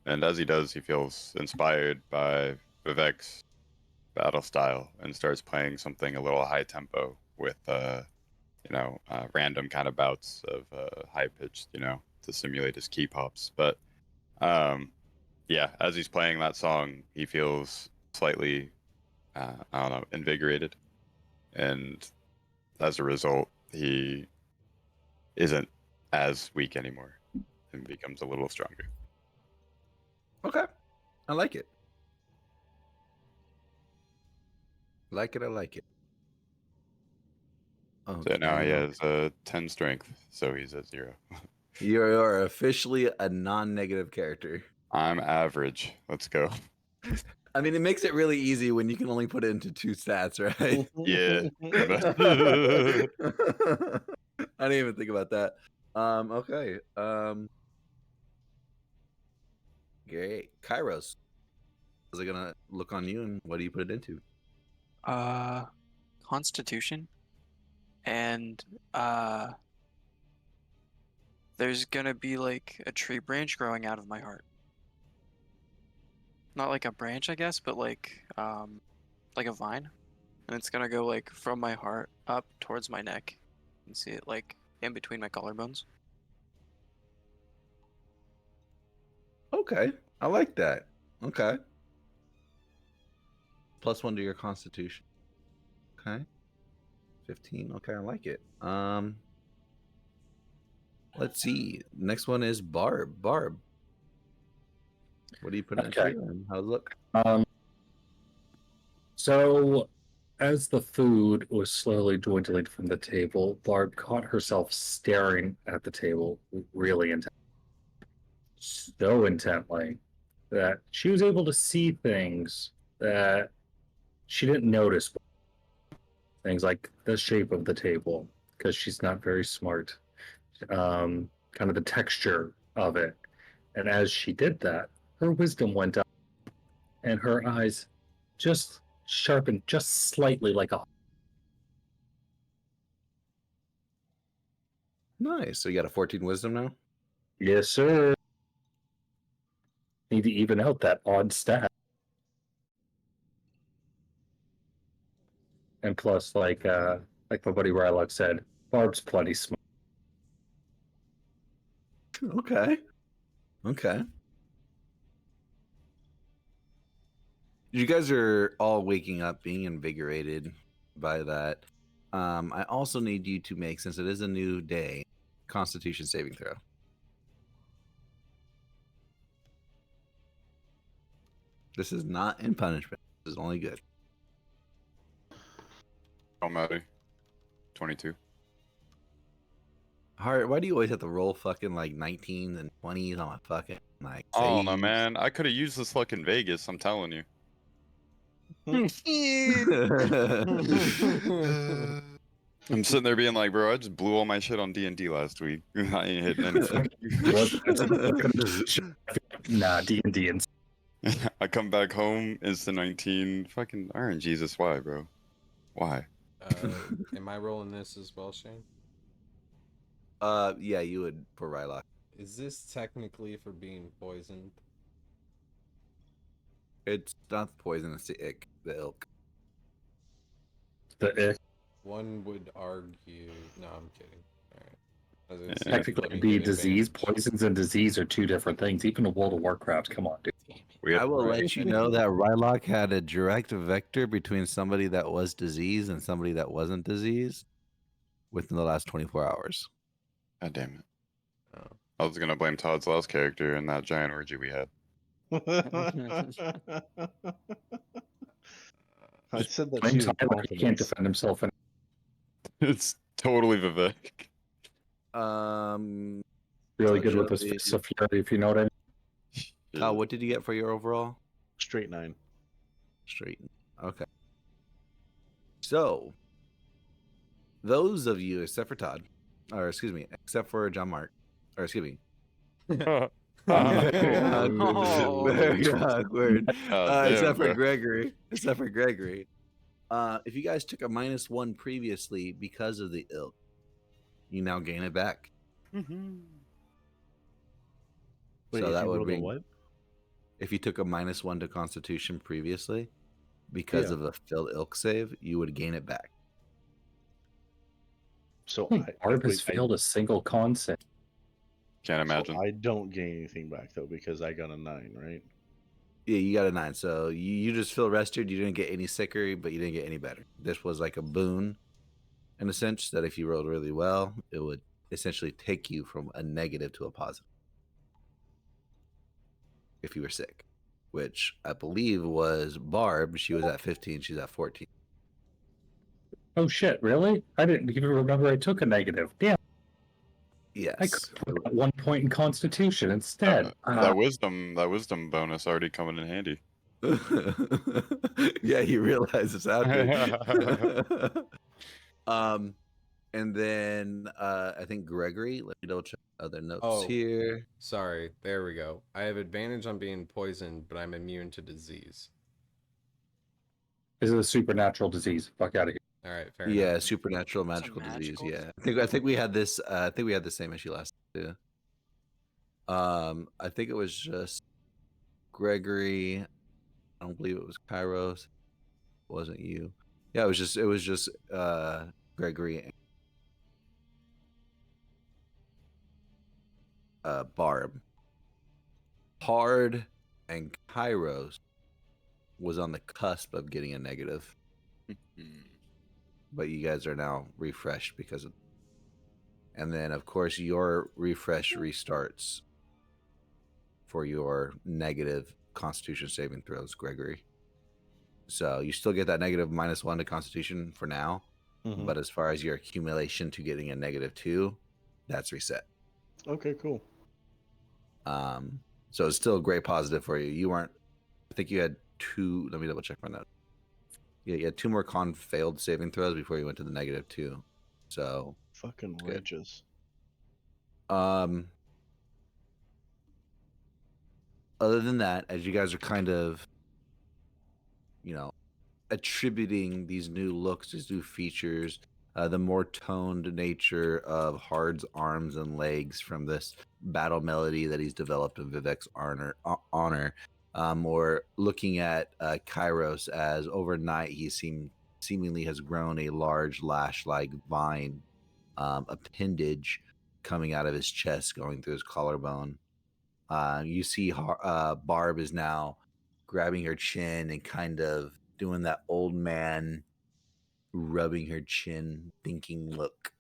And as he does, he feels inspired by Vivek's battle style and starts playing something a little high tempo with random kind of bouts of high pitched, to simulate his key pops. But yeah, as he's playing that song, he feels slightly, I don't know, invigorated. And as a result, he isn't as weak anymore and becomes a little stronger. Okay. I like it. I like it. So now he has 10 strength, so he's at 0. You are officially a non-negative character. I'm average. Let's go. I mean, it makes it really easy when you can only put it into 2 stats, right? Yeah. I didn't even think about that. Okay. Great. Kairos. Is it gonna look on you, and what do you put it into? Constitution, and there's gonna be like a tree branch growing out of my heart. Not like a branch, I guess, but like a vine, and it's gonna go like from my heart up towards my neck. You can see it like in between my collarbones. Okay, I like that. Okay. +1 to your Constitution. Okay. 15. Okay, I like it. Let's see. Next one is Barb. Barb, what are you putting Okay. into, and how's it look? So as the food was slowly dwindling from the table, Barb caught herself staring at the table really intently. So intently that she was able to see things that she didn't notice. Things like the shape of the table, because she's not very smart. Kind of the texture of it. And as she did that, her wisdom went up and her eyes just sharpened just slightly like a. Nice. So you got a 14 wisdom now? Yes, sir. Need to even out that odd stat. And plus, like my buddy Rylock said, Barb's plenty smart. Okay. Okay. You guys are all waking up, being invigorated by that. I also need you to make, since it is a new day, Constitution saving throw. This is not in punishment. This is only good. Oh, Maddie. 22. Hard. Why do you always have to roll fucking like 19s and 20s on my fucking like? I don't know, saves? man. I could have used this luck in Vegas. I'm telling you. I'm sitting there being like, bro, I just blew all my shit on D&D last week. I ain't hitting anything. Nah, D&D and I come back home, it's the 19. Fucking Iron Jesus, why, bro? Why? Am I rolling this as well, Shane? Yeah, you would for Rylock. Is this technically for being poisoned? It's not the poison, it's the ick, the ilk. the One would argue. No, I'm kidding. All right. I was gonna say, technically let me be give disease. advantage. Poisons and disease are two different things. Even in World of Warcraft, come on, dude. I will Right. let you know that Rylock had a direct vector between somebody that was diseased and somebody that wasn't diseased within the last 24 hours. God damn it. Oh. I was gonna blame Todd's last character in that giant orgy we had. I said that Blame she's Tyler, he can't incontinent. defend himself. And It's totally Vivek. really So good with his Joey- fists of fury, if you know what I mean. Kyle, what did you get for your overall? Straight 9. Straight. Okay. So, those of you, except for Todd, or excuse me, except for John Mark, or excuse me. Very Oh. awkward. Damn, Except for bro. Gregory. Except for Gregory. If you guys took a -1 previously because of the ilk, you now gain it back. Wait, So if that you would rolled a bring. what? If you took a -1 to Constitution previously, because Yeah. of a failed ilk save, you would gain it back. So Barb has failed a single con save. Can't imagine. I don't gain anything back though because I got a 9, right? Yeah, you got a 9. So you just feel rested. You didn't get any sicker, but you didn't get any better. This was like a boon, in a sense, that if you rolled really well, it would essentially take you from a negative to a positive. If you were sick, which I believe was Barb. She was at 15. She's at 14. Oh shit, really? I didn't even remember I took a negative. Damn, Yes. I could have got 1 point in Constitution instead. That wisdom bonus already coming in handy. Yeah, you realize it's out there. And then I think Gregory. Let me double check other notes Oh. here. Sorry, there we go. I have advantage on being poisoned, but I'm immune to disease. This is a supernatural disease. Fuck out of here. All right, fair Yeah, enough. supernatural magical disease. magical Yeah, I think we had this. I think we had the same issue last time too. I think it was just Gregory. I don't believe it was Kairos. It wasn't you. Yeah, it was just Gregory and Barb. Hard and Kairos was on the cusp of getting a negative, but you guys are now refreshed because of. And then, of course, your refresh restarts for your negative Constitution saving throws, Gregory. So you still get that negative -1 to Constitution for now, but as far as your accumulation to getting a -2, that's reset. Okay, cool. So it's still a great positive for you. You weren't. I think you had 2. Let me double check my note. Yeah, you had 2 more failed saving throws before you went to the -2. So Fucking good. riches. Other than that, as you guys are kind of, attributing these new looks, these new features, the more toned nature of Hard's arms and legs from this battle melody that he's developed in Vivek's honor, or looking at Kairos as overnight he seemingly has grown a large lash-like vine appendage coming out of his chest, going through his collarbone. You see Barb is now grabbing her chin and kind of doing that old man rubbing her chin thinking look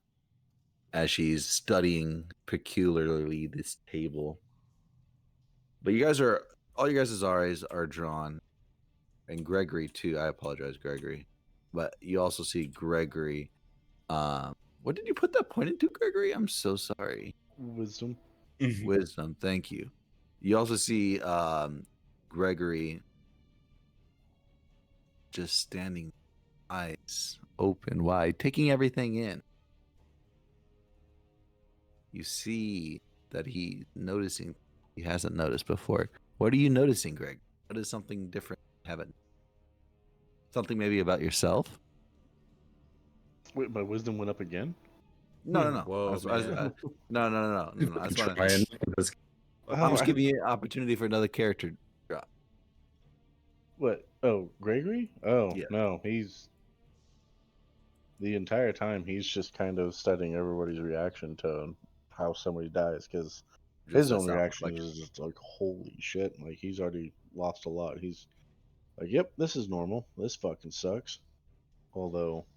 as she's studying peculiarly this table. But all you guys' eyes are drawn, and Gregory too. I apologize, Gregory. But you also see Gregory. What did you put that point into, Gregory? I'm so sorry. Wisdom. Wisdom, thank you. You also see Gregory just standing, eyes open wide, taking everything in. You see that he's noticing he hasn't noticed before. What are you noticing, Greg? What is something different you haven't? Something maybe about yourself? Wait, my wisdom went up again? No. Whoa, man. No. I just want Trying to. this. I'm just giving you an opportunity for another character drop. What? Oh, Gregory? Oh, Yeah. no. He's. The entire time, he's just kind of studying everybody's reaction to how somebody dies, because his own reaction is just like, holy shit. Like, he's already lost a lot. He's like, yep, this is normal. This fucking sucks. Although,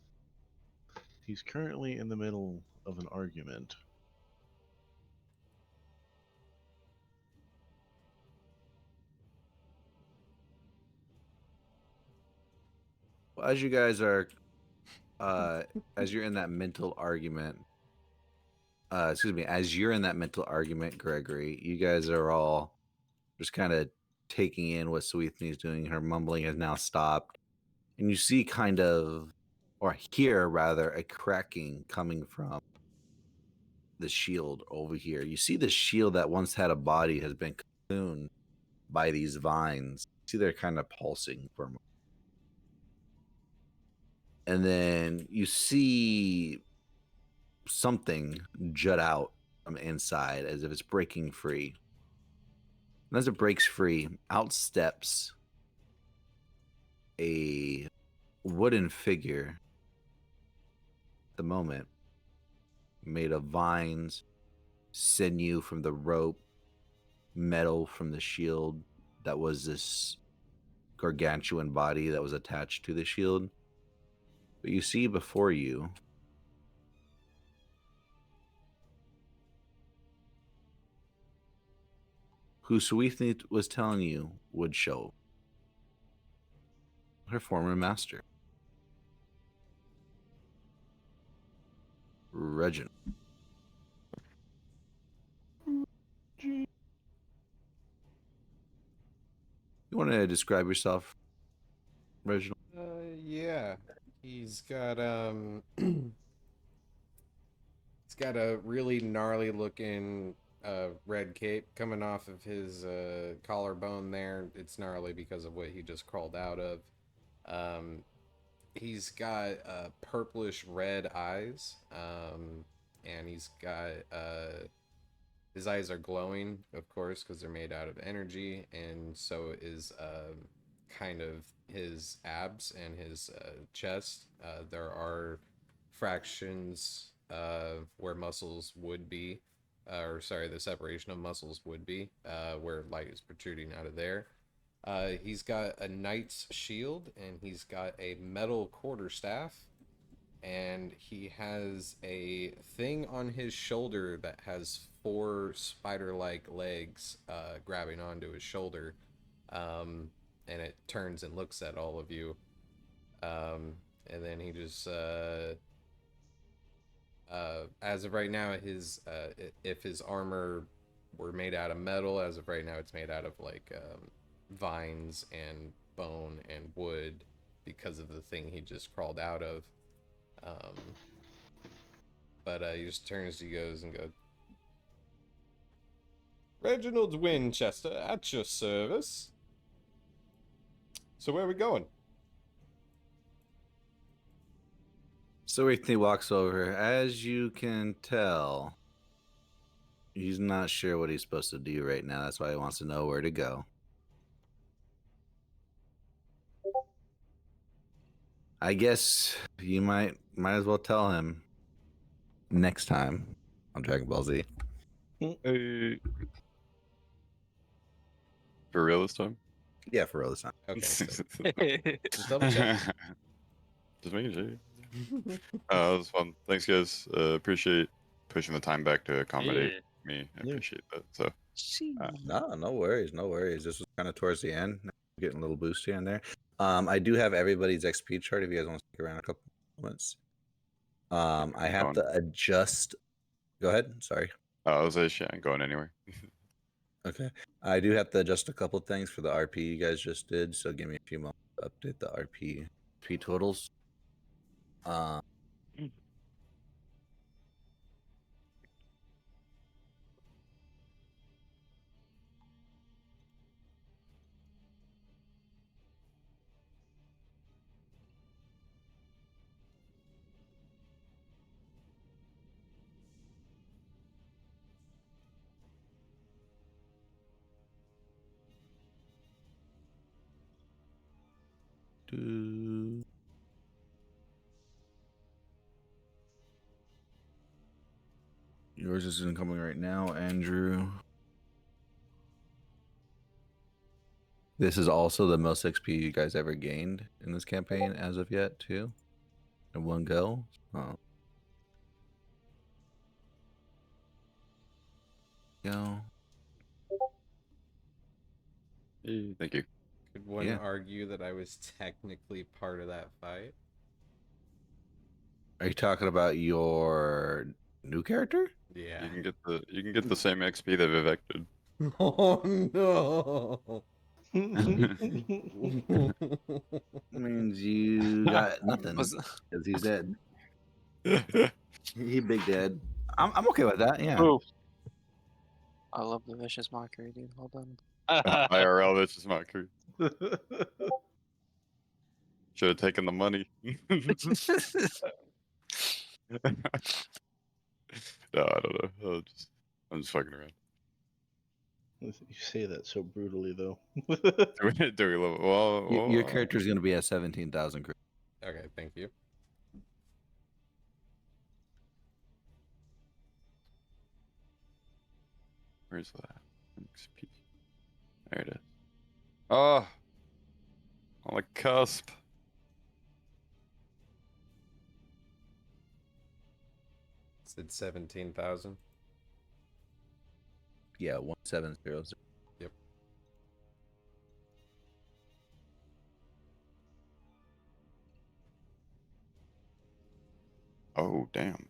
he's currently in the middle of an argument. Well, as you guys are, as you're in that mental argument, as you're in that mental argument, Gregory, you guys are all just kind of taking in what Sweetney is doing. Her mumbling has now stopped. And you see kind of, or hear rather, a cracking coming from the shield over here. You see the shield that once had a body has been consumed by these vines. See they're kind of pulsing for a moment. And then you see something jut out from inside as if it's breaking free. And as it breaks free, out steps a wooden figure at the moment made of vines, sinew from the rope, metal from the shield that was this gargantuan body that was attached to the shield. But you see before you who Suithni was telling you would show. Her former master, Reginald. You want to describe yourself, Reginald? Yeah. He's got he's got a really gnarly looking red cape coming off of his collarbone there. It's gnarly because of what he just crawled out of. He's got purplish red eyes. And he's got his eyes are glowing, of course, because they're made out of energy, and so is kind of his abs and his chest. There are fractions where muscles would be or sorry, the separation of muscles would be, where light is protruding out of there. He's got a knight's shield, and he's got a metal quarterstaff, and he has a thing on his shoulder that has 4 spider-like legs grabbing onto his shoulder, and it turns and looks at all of you, and then he just as of right now, his if his armor were made out of metal, as of right now, it's made out of like vines and bone and wood because of the thing he just crawled out of. But he just turns, he goes and goes, Reginald Winchester, at your service. So where are we going? So Anthony walks over. As you can tell, he's not sure what he's supposed to do right now. That's why he wants to know where to go. I guess you might as well tell him next time on Dragon Ball Z. Hey. For real this time? Yeah, for real this time. Okay, so just double check. Just making sure. That was fun. Thanks, guys. Appreciate pushing the time back to accommodate me. I Yeah. appreciate that. So, No worries, no worries. This was kind of towards the end, getting a little boost here and there. I do have everybody's XP chart if you guys want to stick around a couple moments. I have to adjust. Go ahead. Sorry. I was like, I ain't going anywhere. Okay. I do have to adjust a couple things for the RP you guys just did, so give me a few moments to update the RP totals. Yours is incoming right now, Andrew. This is also the most XP you guys ever gained in this campaign as of yet, too. In one go. Oh. Go. Hey, thank you. Could one Yeah. argue that I was technically part of that fight? Are you talking about your new character? Yeah. You can get the same XP that Vivek did. Oh no. Means you got nothing Was- because he's dead. He big dead. I'm okay with that. Yeah. Oof. I love the vicious mockery, dude. Hold on. IRL, that's just not true. Should have taken the money. No, I don't know. I'm just fucking around. You say that so brutally, though. Do we love it? Well, Your character is going to be at 17,000. Okay, thank you. Where's that? XP. There it is. Oh, on the cusp. Said 17,000. Yeah, 1700. Yep. Oh, damn.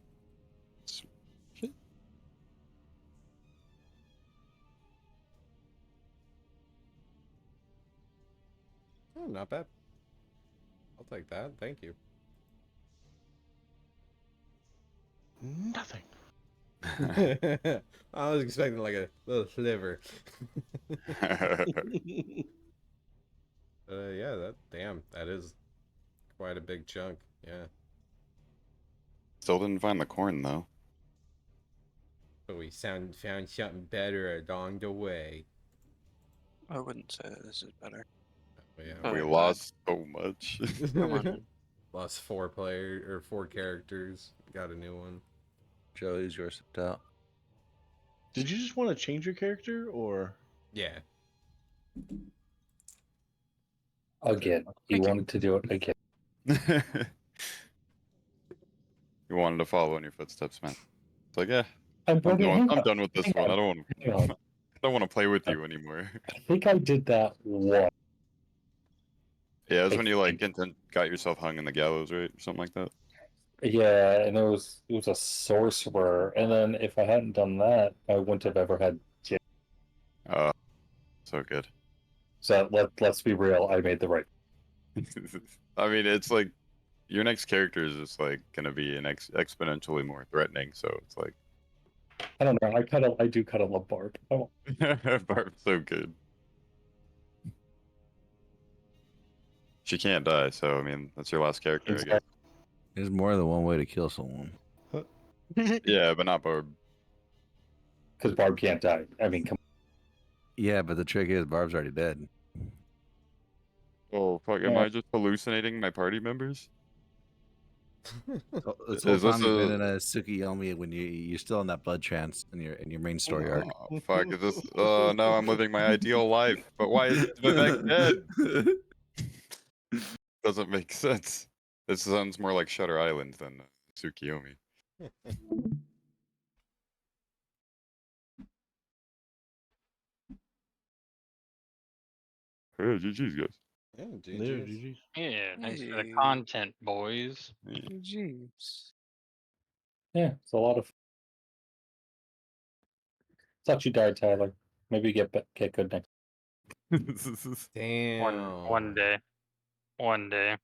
Oh, not bad. I'll take that. Thank you. Nothing. I was expecting like a little sliver. Yeah, that is quite a big chunk. Yeah. Still didn't find the corn though. But we found something better along the way. I wouldn't say that this is better. But yeah, Oh, We God. lost so much. Come on, man. lost 4 characters. Got a new one. Joe, who's yours out? Did you just want to change your character, or Yeah. Again, he Thank you. wanted to do it again. You wanted to follow in your footsteps, man. It's like, yeah, I'm I'm done with this hang one. on, I don't want hang on. to. I don't want to play with you anymore. I think I did that once. Yeah, it's I when you like think. got yourself hung in the gallows, right, or something like that. Yeah, and it was a sorcerer, and then if I hadn't done that, I wouldn't have ever had. So good. So let's be real, I made the right. I mean, it's like your next character is just like gonna be an exponentially more threatening. So it's like I don't know. I do kind of love Barb. Oh, Barb's so good. She can't die, so I mean that's your last character, I guess. There's more than one way to kill someone. Yeah, but not Barb. because Barb can't die. I mean, come. Yeah, but the trick is Barb's already dead. Oh fuck! Am Yeah. I just hallucinating my party members? This whole Is this time you've been in a? a Tsukiyomi when you're still in that blood trance in your main story arc. Oh fuck! Is this? No, I'm living my ideal life. But why is Vivek dead? Doesn't make sense. This sounds more like Shutter Island than Tsukiyomi. Hey, GG's guys. Yeah, There, GG's. GG. Yeah, thanks for the Hey. content, boys. Jeez. Yeah, it's a lot of. Thought you died, Tyler. Maybe get good next. Damn. One day. One day.